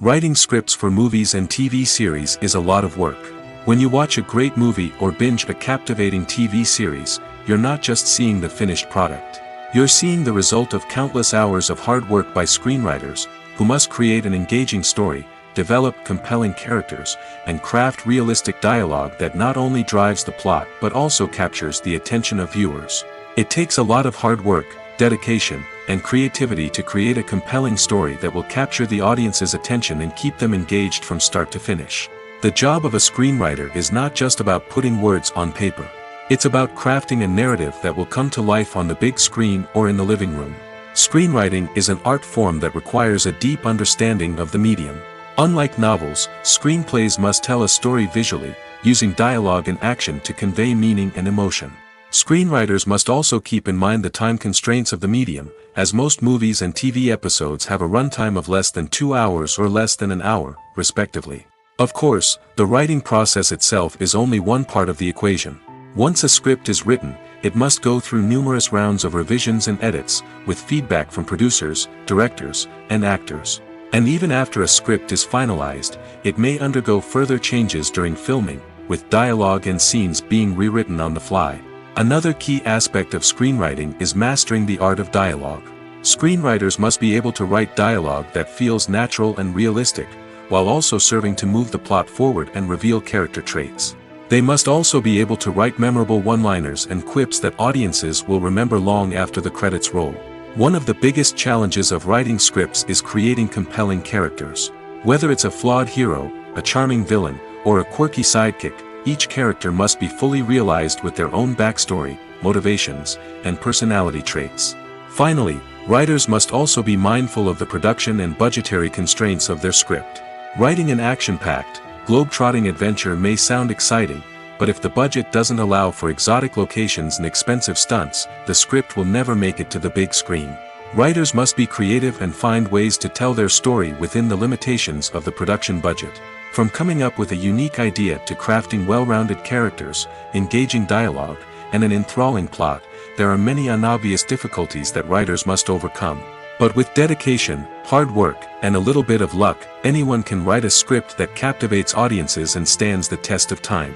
Writing scripts for movies and TV series is a lot of work. When you watch a great movie or binge a captivating TV series, you're not just seeing the finished product. You're seeing the result of countless hours of hard work by screenwriters, who must create an engaging story, develop compelling characters, and craft realistic dialogue that not only drives the plot but also captures the attention of viewers. It takes a lot of hard work, dedication, and creativity to create a compelling story that will capture the audience's attention and keep them engaged from start to finish. The job of a screenwriter is not just about putting words on paper. It's about crafting a narrative that will come to life on the big screen or in the living room. Screenwriting is an art form that requires a deep understanding of the medium. Unlike novels, screenplays must tell a story visually, using dialogue and action to convey meaning and emotion. Screenwriters must also keep in mind the time constraints of the medium, as most movies and TV episodes have a runtime of less than 2 hours or less than an hour, respectively. Of course, the writing process itself is only one part of the equation. Once a script is written, it must go through numerous rounds of revisions and edits, with feedback from producers, directors, and actors. And even after a script is finalized, it may undergo further changes during filming, with dialogue and scenes being rewritten on the fly. Another key aspect of screenwriting is mastering the art of dialogue. Screenwriters must be able to write dialogue that feels natural and realistic, while also serving to move the plot forward and reveal character traits. They must also be able to write memorable one-liners and quips that audiences will remember long after the credits roll. One of the biggest challenges of writing scripts is creating compelling characters. Whether it's a flawed hero, a charming villain, or a quirky sidekick, each character must be fully realized with their own backstory, motivations, and personality traits. Finally, writers must also be mindful of the production and budgetary constraints of their script. Writing an action-packed, globe-trotting adventure may sound exciting, but if the budget doesn't allow for exotic locations and expensive stunts, the script will never make it to the big screen. Writers must be creative and find ways to tell their story within the limitations of the production budget. From coming up with a unique idea to crafting well-rounded characters, engaging dialogue, and an enthralling plot, there are many unobvious difficulties that writers must overcome. But with dedication, hard work, and a little bit of luck, anyone can write a script that captivates audiences and stands the test of time.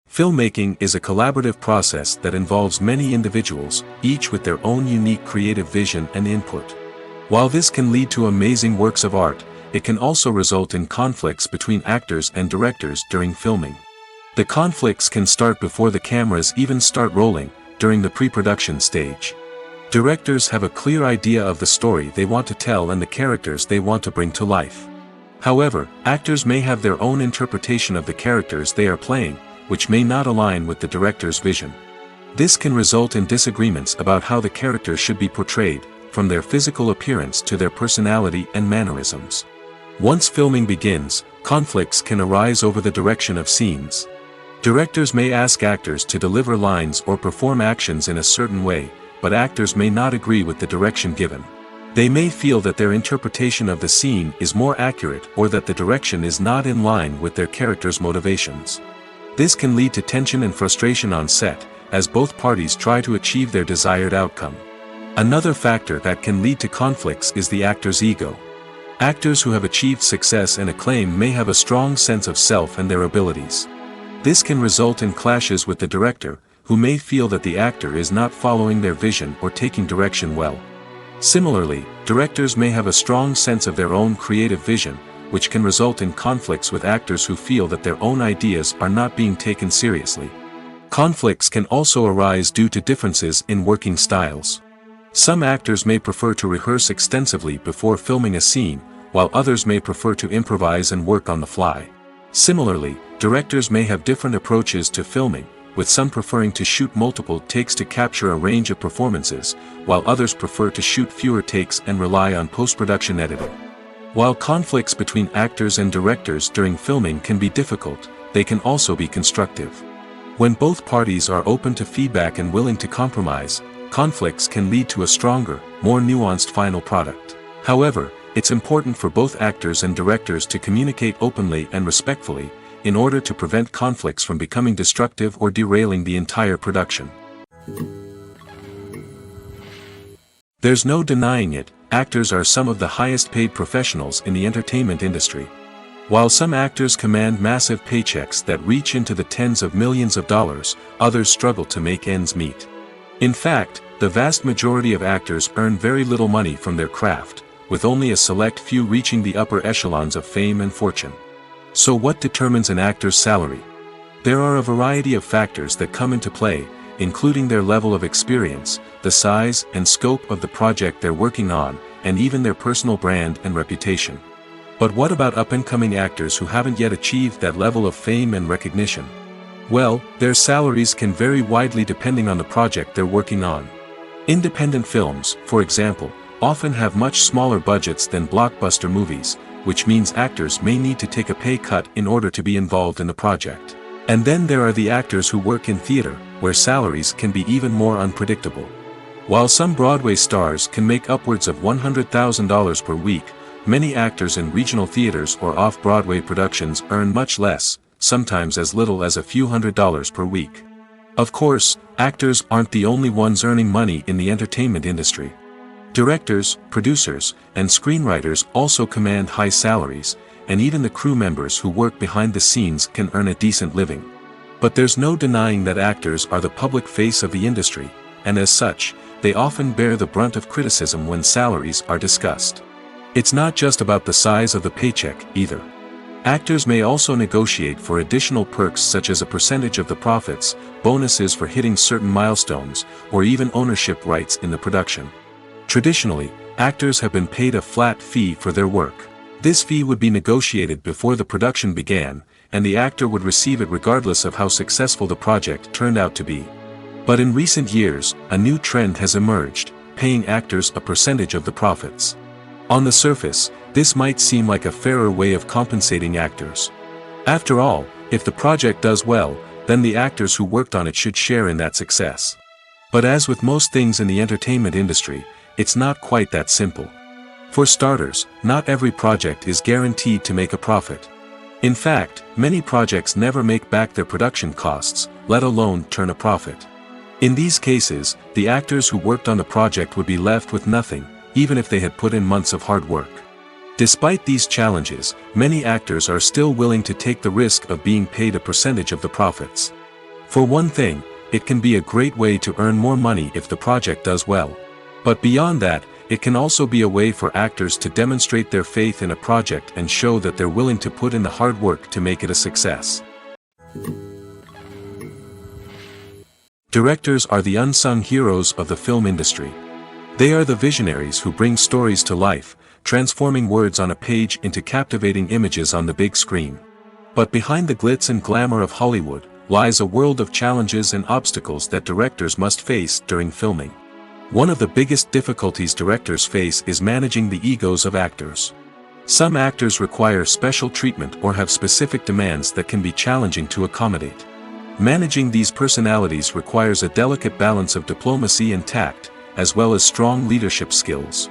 Filmmaking is a collaborative process that involves many individuals, each with their own unique creative vision and input. While this can lead to amazing works of art, it can also result in conflicts between actors and directors during filming. The conflicts can start before the cameras even start rolling, during the pre-production stage. Directors have a clear idea of the story they want to tell and the characters they want to bring to life. However, actors may have their own interpretation of the characters they are playing, which may not align with the director's vision. This can result in disagreements about how the characters should be portrayed, from their physical appearance to their personality and mannerisms. Once filming begins, conflicts can arise over the direction of scenes. Directors may ask actors to deliver lines or perform actions in a certain way, but actors may not agree with the direction given. They may feel that their interpretation of the scene is more accurate or that the direction is not in line with their character's motivations. This can lead to tension and frustration on set, as both parties try to achieve their desired outcome. Another factor that can lead to conflicts is the actor's ego. Actors who have achieved success and acclaim may have a strong sense of self and their abilities. This can result in clashes with the director, who may feel that the actor is not following their vision or taking direction well. Similarly, directors may have a strong sense of their own creative vision, which can result in conflicts with actors who feel that their own ideas are not being taken seriously. Conflicts can also arise due to differences in working styles. Some actors may prefer to rehearse extensively before filming a scene, while others may prefer to improvise and work on the fly. Similarly, directors may have different approaches to filming, with some preferring to shoot multiple takes to capture a range of performances, while others prefer to shoot fewer takes and rely on post-production editing. While conflicts between actors and directors during filming can be difficult, they can also be constructive. When both parties are open to feedback and willing to compromise, conflicts can lead to a stronger, more nuanced final product. However, it's important for both actors and directors to communicate openly and respectfully, in order to prevent conflicts from becoming destructive or derailing the entire production. There's no denying it, actors are some of the highest paid professionals in the entertainment industry. While some actors command massive paychecks that reach into the tens of millions of dollars, others struggle to make ends meet. In fact, the vast majority of actors earn very little money from their craft, with only a select few reaching the upper echelons of fame and fortune. So what determines an actor's salary? There are a variety of factors that come into play, including their level of experience, the size and scope of the project they're working on, and even their personal brand and reputation. But what about up-and-coming actors who haven't yet achieved that level of fame and recognition? Well, their salaries can vary widely depending on the project they're working on. Independent films, for example, often have much smaller budgets than blockbuster movies, which means actors may need to take a pay cut in order to be involved in the project. And then there are the actors who work in theater, where salaries can be even more unpredictable. While some Broadway stars can make upwards of $100,000 per week, many actors in regional theaters or off-Broadway productions earn much less, sometimes as little as a few $100s per week. Of course, actors aren't the only ones earning money in the entertainment industry. Directors, producers, and screenwriters also command high salaries, and even the crew members who work behind the scenes can earn a decent living. But there's no denying that actors are the public face of the industry, and as such, they often bear the brunt of criticism when salaries are discussed. It's not just about the size of the paycheck, either. Actors may also negotiate for additional perks such as a percentage of the profits, bonuses for hitting certain milestones, or even ownership rights in the production. Traditionally, actors have been paid a flat fee for their work. This fee would be negotiated before the production began, and the actor would receive it regardless of how successful the project turned out to be. But in recent years, a new trend has emerged, paying actors a percentage of the profits. On the surface, this might seem like a fairer way of compensating actors. After all, if the project does well, then the actors who worked on it should share in that success. But as with most things in the entertainment industry, it's not quite that simple. For starters, not every project is guaranteed to make a profit. In fact, many projects never make back their production costs, let alone turn a profit. In these cases, the actors who worked on the project would be left with nothing, even if they had put in months of hard work. Despite these challenges, many actors are still willing to take the risk of being paid a percentage of the profits. For one thing, it can be a great way to earn more money if the project does well. But beyond that, it can also be a way for actors to demonstrate their faith in a project and show that they're willing to put in the hard work to make it a success. Directors are the unsung heroes of the film industry. They are the visionaries who bring stories to life, transforming words on a page into captivating images on the big screen. But behind the glitz and glamour of Hollywood, lies a world of challenges and obstacles that directors must face during filming. One of the biggest difficulties directors face is managing the egos of actors. Some actors require special treatment or have specific demands that can be challenging to accommodate. Managing these personalities requires a delicate balance of diplomacy and tact, as well as strong leadership skills.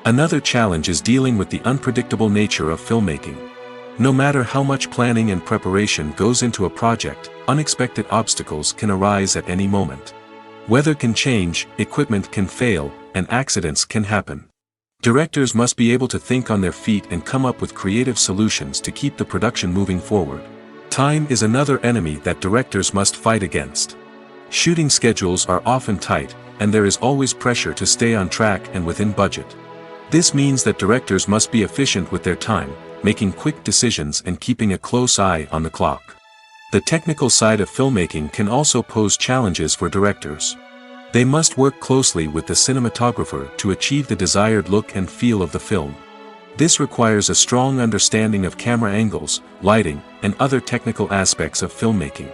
Another challenge is dealing with the unpredictable nature of filmmaking. No matter how much planning and preparation goes into a project, unexpected obstacles can arise at any moment. Weather can change, equipment can fail, and accidents can happen. Directors must be able to think on their feet and come up with creative solutions to keep the production moving forward. Time is another enemy that directors must fight against. Shooting schedules are often tight, and there is always pressure to stay on track and within budget. This means that directors must be efficient with their time, making quick decisions and keeping a close eye on the clock. The technical side of filmmaking can also pose challenges for directors. They must work closely with the cinematographer to achieve the desired look and feel of the film. This requires a strong understanding of camera angles, lighting, and other technical aspects of filmmaking.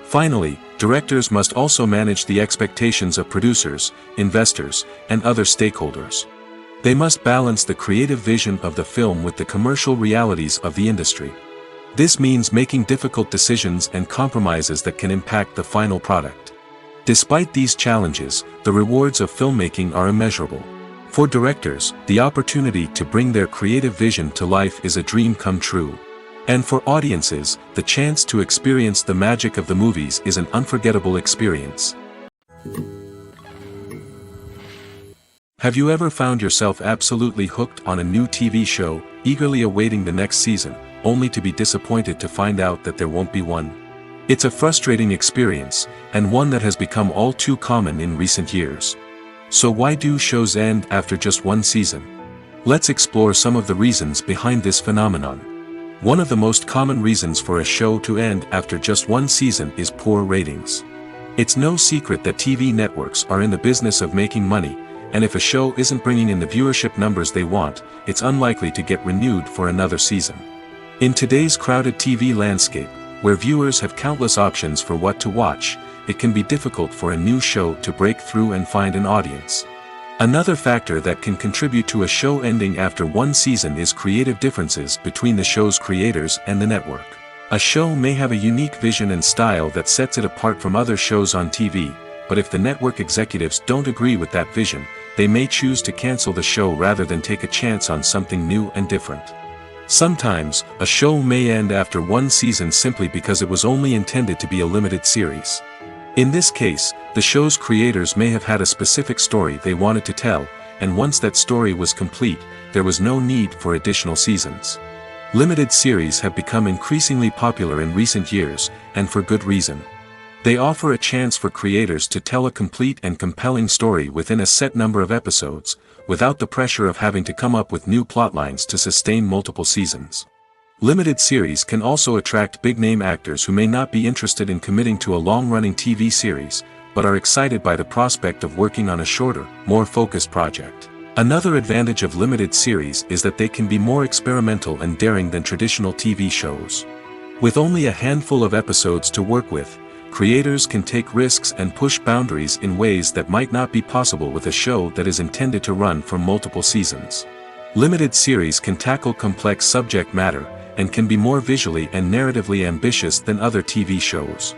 Finally, directors must also manage the expectations of producers, investors, and other stakeholders. They must balance the creative vision of the film with the commercial realities of the industry. This means making difficult decisions and compromises that can impact the final product. Despite these challenges, the rewards of filmmaking are immeasurable. For directors, the opportunity to bring their creative vision to life is a dream come true. And for audiences, the chance to experience the magic of the movies is an unforgettable experience. Have you ever found yourself absolutely hooked on a new TV show, eagerly awaiting the next season, only to be disappointed to find out that there won't be one? It's a frustrating experience, and one that has become all too common in recent years. So why do shows end after just one season? Let's explore some of the reasons behind this phenomenon. One of the most common reasons for a show to end after just one season is poor ratings. It's no secret that TV networks are in the business of making money, and if a show isn't bringing in the viewership numbers they want, it's unlikely to get renewed for another season. In today's crowded TV landscape, where viewers have countless options for what to watch, it can be difficult for a new show to break through and find an audience. Another factor that can contribute to a show ending after one season is creative differences between the show's creators and the network. A show may have a unique vision and style that sets it apart from other shows on TV, but if the network executives don't agree with that vision, they may choose to cancel the show rather than take a chance on something new and different. Sometimes, a show may end after one season simply because it was only intended to be a limited series. In this case, the show's creators may have had a specific story they wanted to tell, and once that story was complete, there was no need for additional seasons. Limited series have become increasingly popular in recent years, and for good reason. They offer a chance for creators to tell a complete and compelling story within a set number of episodes, without the pressure of having to come up with new plotlines to sustain multiple seasons. Limited series can also attract big-name actors who may not be interested in committing to a long-running TV series, but are excited by the prospect of working on a shorter, more focused project. Another advantage of limited series is that they can be more experimental and daring than traditional TV shows. With only a handful of episodes to work with, creators can take risks and push boundaries in ways that might not be possible with a show that is intended to run for multiple seasons. Limited series can tackle complex subject matter, and can be more visually and narratively ambitious than other TV shows.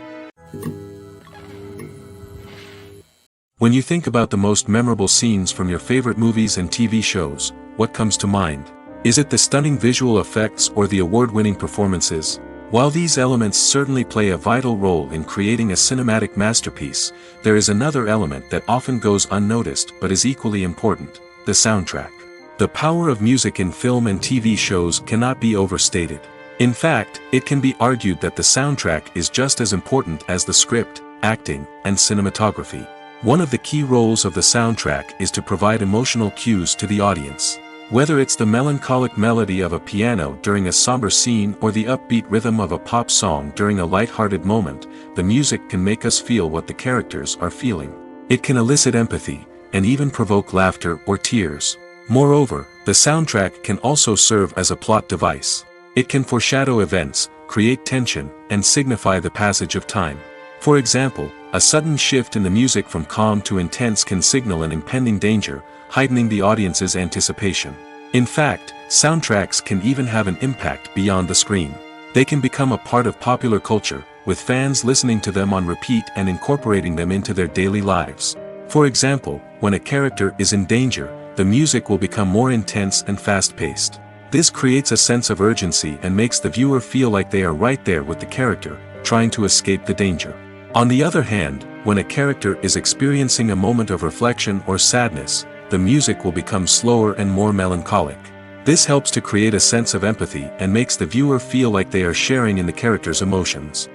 When you think about the most memorable scenes from your favorite movies and TV shows, what comes to mind? Is it the stunning visual effects or the award-winning performances? While these elements certainly play a vital role in creating a cinematic masterpiece, there is another element that often goes unnoticed but is equally important: the soundtrack. The power of music in film and TV shows cannot be overstated. In fact, it can be argued that the soundtrack is just as important as the script, acting, and cinematography. One of the key roles of the soundtrack is to provide emotional cues to the audience. Whether it's the melancholic melody of a piano during a somber scene or the upbeat rhythm of a pop song during a light-hearted moment, the music can make us feel what the characters are feeling. It can elicit empathy, and even provoke laughter or tears. Moreover, the soundtrack can also serve as a plot device. It can foreshadow events, create tension, and signify the passage of time. For example, a sudden shift in the music from calm to intense can signal an impending danger, heightening the audience's anticipation. In fact, soundtracks can even have an impact beyond the screen. They can become a part of popular culture, with fans listening to them on repeat and incorporating them into their daily lives. For example, when a character is in danger, the music will become more intense and fast-paced. This creates a sense of urgency and makes the viewer feel like they are right there with the character, trying to escape the danger. On the other hand, when a character is experiencing a moment of reflection or sadness, the music will become slower and more melancholic. This helps to create a sense of empathy and makes the viewer feel like they are sharing in the character's emotions.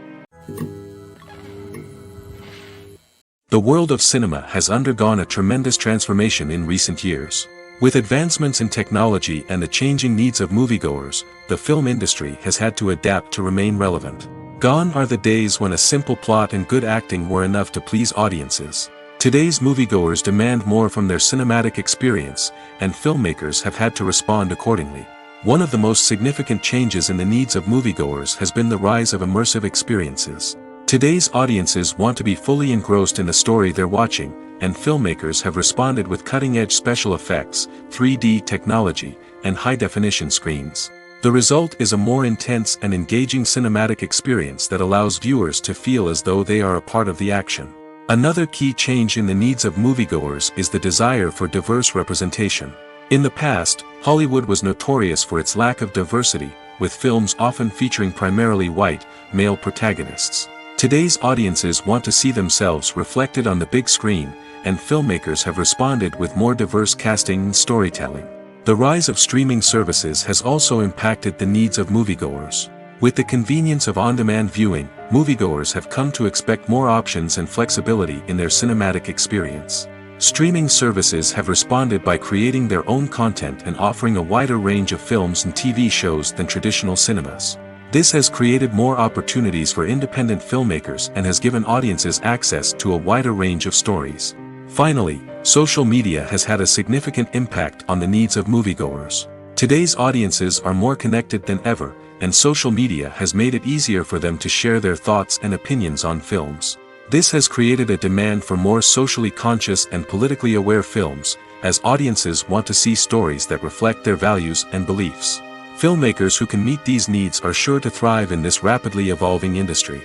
The world of cinema has undergone a tremendous transformation in recent years. With advancements in technology and the changing needs of moviegoers, the film industry has had to adapt to remain relevant. Gone are the days when a simple plot and good acting were enough to please audiences. Today's moviegoers demand more from their cinematic experience, and filmmakers have had to respond accordingly. One of the most significant changes in the needs of moviegoers has been the rise of immersive experiences. Today's audiences want to be fully engrossed in the story they're watching, and filmmakers have responded with cutting-edge special effects, 3D technology, and high-definition screens. The result is a more intense and engaging cinematic experience that allows viewers to feel as though they are a part of the action. Another key change in the needs of moviegoers is the desire for diverse representation. In the past, Hollywood was notorious for its lack of diversity, with films often featuring primarily white, male protagonists. Today's audiences want to see themselves reflected on the big screen, and filmmakers have responded with more diverse casting and storytelling. The rise of streaming services has also impacted the needs of moviegoers. With the convenience of on-demand viewing, moviegoers have come to expect more options and flexibility in their cinematic experience. Streaming services have responded by creating their own content and offering a wider range of films and TV shows than traditional cinemas. This has created more opportunities for independent filmmakers and has given audiences access to a wider range of stories. Finally, social media has had a significant impact on the needs of moviegoers. Today's audiences are more connected than ever, and social media has made it easier for them to share their thoughts and opinions on films. This has created a demand for more socially conscious and politically aware films, as audiences want to see stories that reflect their values and beliefs. Filmmakers who can meet these needs are sure to thrive in this rapidly evolving industry.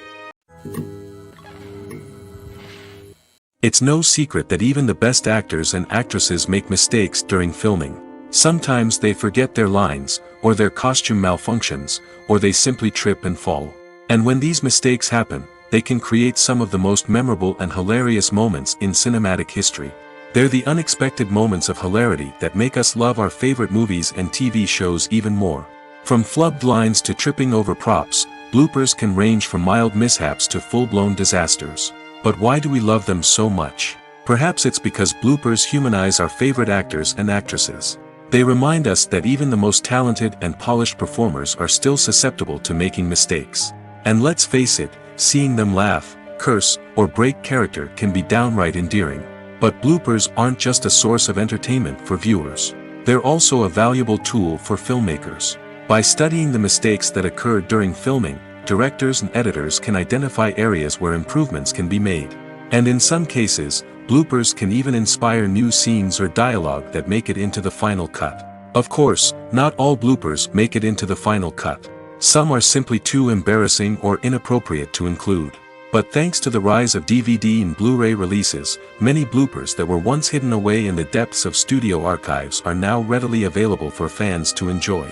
It's no secret that even the best actors and actresses make mistakes during filming. Sometimes they forget their lines, or their costume malfunctions, or they simply trip and fall. And when these mistakes happen, they can create some of the most memorable and hilarious moments in cinematic history. They're the unexpected moments of hilarity that make us love our favorite movies and TV shows even more. From flubbed lines to tripping over props, bloopers can range from mild mishaps to full-blown disasters. But why do we love them so much? Perhaps it's because bloopers humanize our favorite actors and actresses. They remind us that even the most talented and polished performers are still susceptible to making mistakes. And let's face it, seeing them laugh, curse, or break character can be downright endearing. But bloopers aren't just a source of entertainment for viewers. They're also a valuable tool for filmmakers. By studying the mistakes that occurred during filming, directors and editors can identify areas where improvements can be made. And in some cases, bloopers can even inspire new scenes or dialogue that make it into the final cut. Of course, not all bloopers make it into the final cut. Some are simply too embarrassing or inappropriate to include. But thanks to the rise of DVD and Blu-ray releases, many bloopers that were once hidden away in the depths of studio archives are now readily available for fans to enjoy.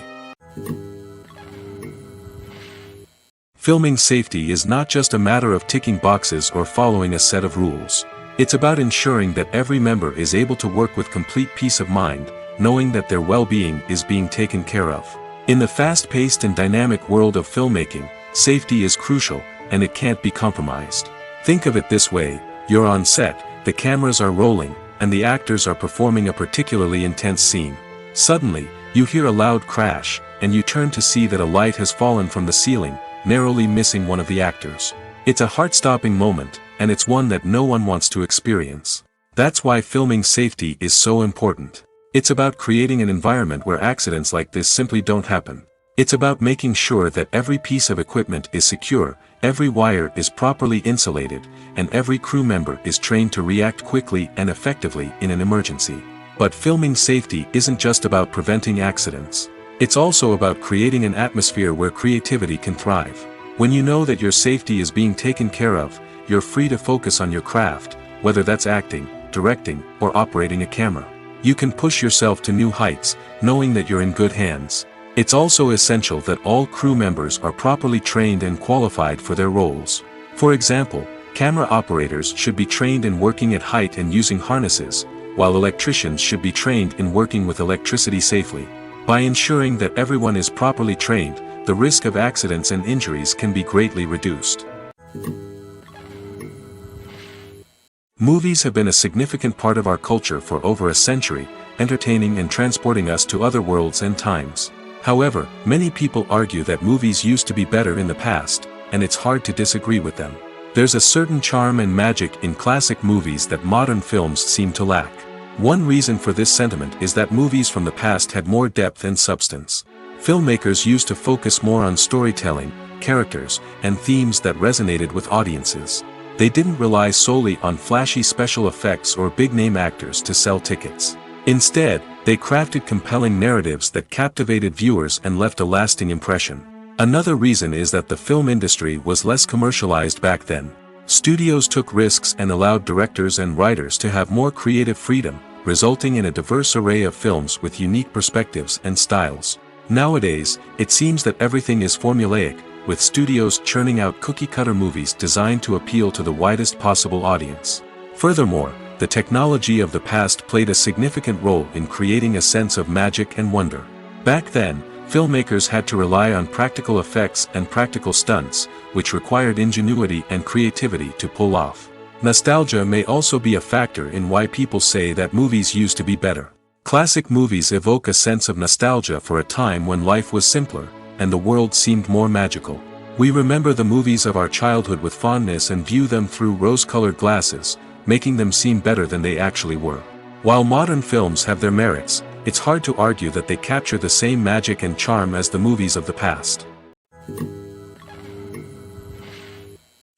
Filming safety is not just a matter of ticking boxes or following a set of rules. It's about ensuring that every member is able to work with complete peace of mind, knowing that their well-being is being taken care of. In the fast-paced and dynamic world of filmmaking, safety is crucial, and it can't be compromised. Think of it this way: you're on set, the cameras are rolling, and the actors are performing a particularly intense scene. Suddenly, you hear a loud crash, and you turn to see that a light has fallen from the ceiling, narrowly missing one of the actors. It's a heart-stopping moment, and it's one that no one wants to experience. That's why filming safety is so important. It's about creating an environment where accidents like this simply don't happen. It's about making sure that every piece of equipment is secure, every wire is properly insulated, and every crew member is trained to react quickly and effectively in an emergency. But filming safety isn't just about preventing accidents. It's also about creating an atmosphere where creativity can thrive. When you know that your safety is being taken care of, you're free to focus on your craft, whether that's acting, directing, or operating a camera. You can push yourself to new heights, knowing that you're in good hands. It's also essential that all crew members are properly trained and qualified for their roles. For example, camera operators should be trained in working at height and using harnesses, while electricians should be trained in working with electricity safely. By ensuring that everyone is properly trained, the risk of accidents and injuries can be greatly reduced. Movies have been a significant part of our culture for over a century, entertaining and transporting us to other worlds and times. However, many people argue that movies used to be better in the past, and it's hard to disagree with them. There's a certain charm and magic in classic movies that modern films seem to lack. One reason for this sentiment is that movies from the past had more depth and substance. Filmmakers used to focus more on storytelling, characters, and themes that resonated with audiences. They didn't rely solely on flashy special effects or big-name actors to sell tickets. Instead, they crafted compelling narratives that captivated viewers and left a lasting impression. Another reason is that the film industry was less commercialized back then. Studios took risks and allowed directors and writers to have more creative freedom, resulting in a diverse array of films with unique perspectives and styles. Nowadays, it seems that everything is formulaic, with studios churning out cookie-cutter movies designed to appeal to the widest possible audience. Furthermore, the technology of the past played a significant role in creating a sense of magic and wonder. Back then, filmmakers had to rely on practical effects and practical stunts, which required ingenuity and creativity to pull off. Nostalgia may also be a factor in why people say that movies used to be better. Classic movies evoke a sense of nostalgia for a time when life was simpler, and the world seemed more magical. We remember the movies of our childhood with fondness and view them through rose-colored glasses, making them seem better than they actually were. While modern films have their merits, it's hard to argue that they capture the same magic and charm as the movies of the past.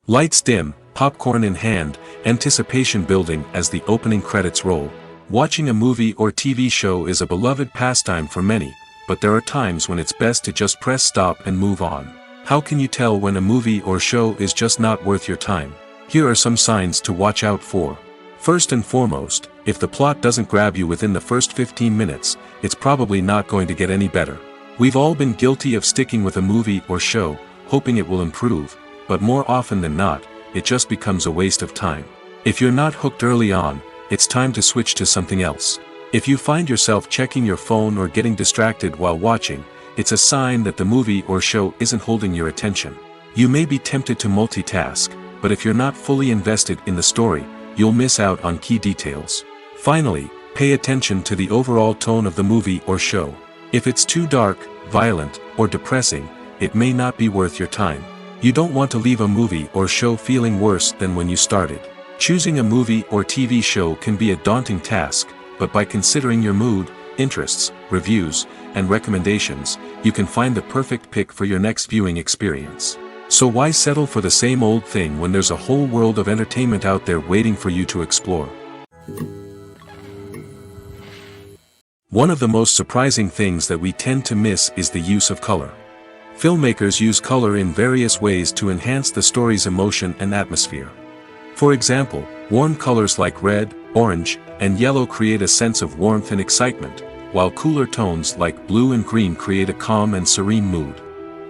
Lights dim, popcorn in hand, anticipation building as the opening credits roll. Watching a movie or TV show is a beloved pastime for many, but there are times when it's best to just press stop and move on. How can you tell when a movie or show is just not worth your time? Here are some signs to watch out for. First and foremost, if the plot doesn't grab you within the first 15 minutes, it's probably not going to get any better. We've all been guilty of sticking with a movie or show, hoping it will improve, but more often than not, it just becomes a waste of time. If you're not hooked early on, it's time to switch to something else. If you find yourself checking your phone or getting distracted while watching, it's a sign that the movie or show isn't holding your attention. You may be tempted to multitask, but if you're not fully invested in the story, you'll miss out on key details. Finally, pay attention to the overall tone of the movie or show. If it's too dark, violent, or depressing, it may not be worth your time. You don't want to leave a movie or show feeling worse than when you started. Choosing a movie or TV show can be a daunting task, but by considering your mood, interests, reviews, and recommendations, you can find the perfect pick for your next viewing experience. So why settle for the same old thing when there's a whole world of entertainment out there waiting for you to explore? One of the most surprising things that we tend to miss is the use of color. Filmmakers use color in various ways to enhance the story's emotion and atmosphere. For example, warm colors like red, orange, and yellow create a sense of warmth and excitement, while cooler tones like blue and green create a calm and serene mood.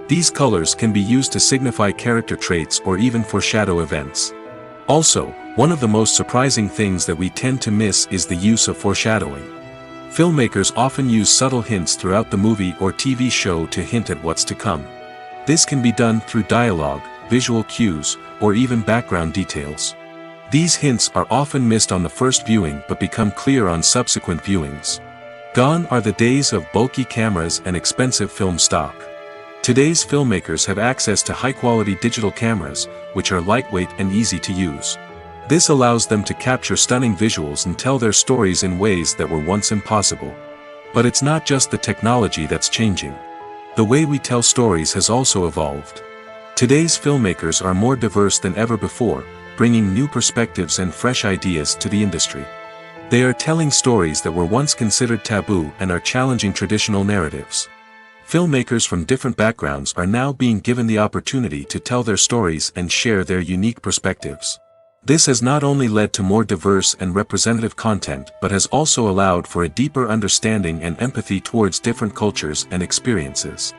These colors can be used to signify character traits or even foreshadow events. Also, one of the most surprising things that we tend to miss is the use of foreshadowing. Filmmakers often use subtle hints throughout the movie or TV show to hint at what's to come. This can be done through dialogue, visual cues, or even background details. These hints are often missed on the first viewing but become clear on subsequent viewings. Gone are the days of bulky cameras and expensive film stock. Today's filmmakers have access to high-quality digital cameras, which are lightweight and easy to use. This allows them to capture stunning visuals and tell their stories in ways that were once impossible. But it's not just the technology that's changing. The way we tell stories has also evolved. Today's filmmakers are more diverse than ever before, bringing new perspectives and fresh ideas to the industry. They are telling stories that were once considered taboo and are challenging traditional narratives. Filmmakers from different backgrounds are now being given the opportunity to tell their stories and share their unique perspectives. This has not only led to more diverse and representative content but has also allowed for a deeper understanding and empathy towards different cultures and experiences.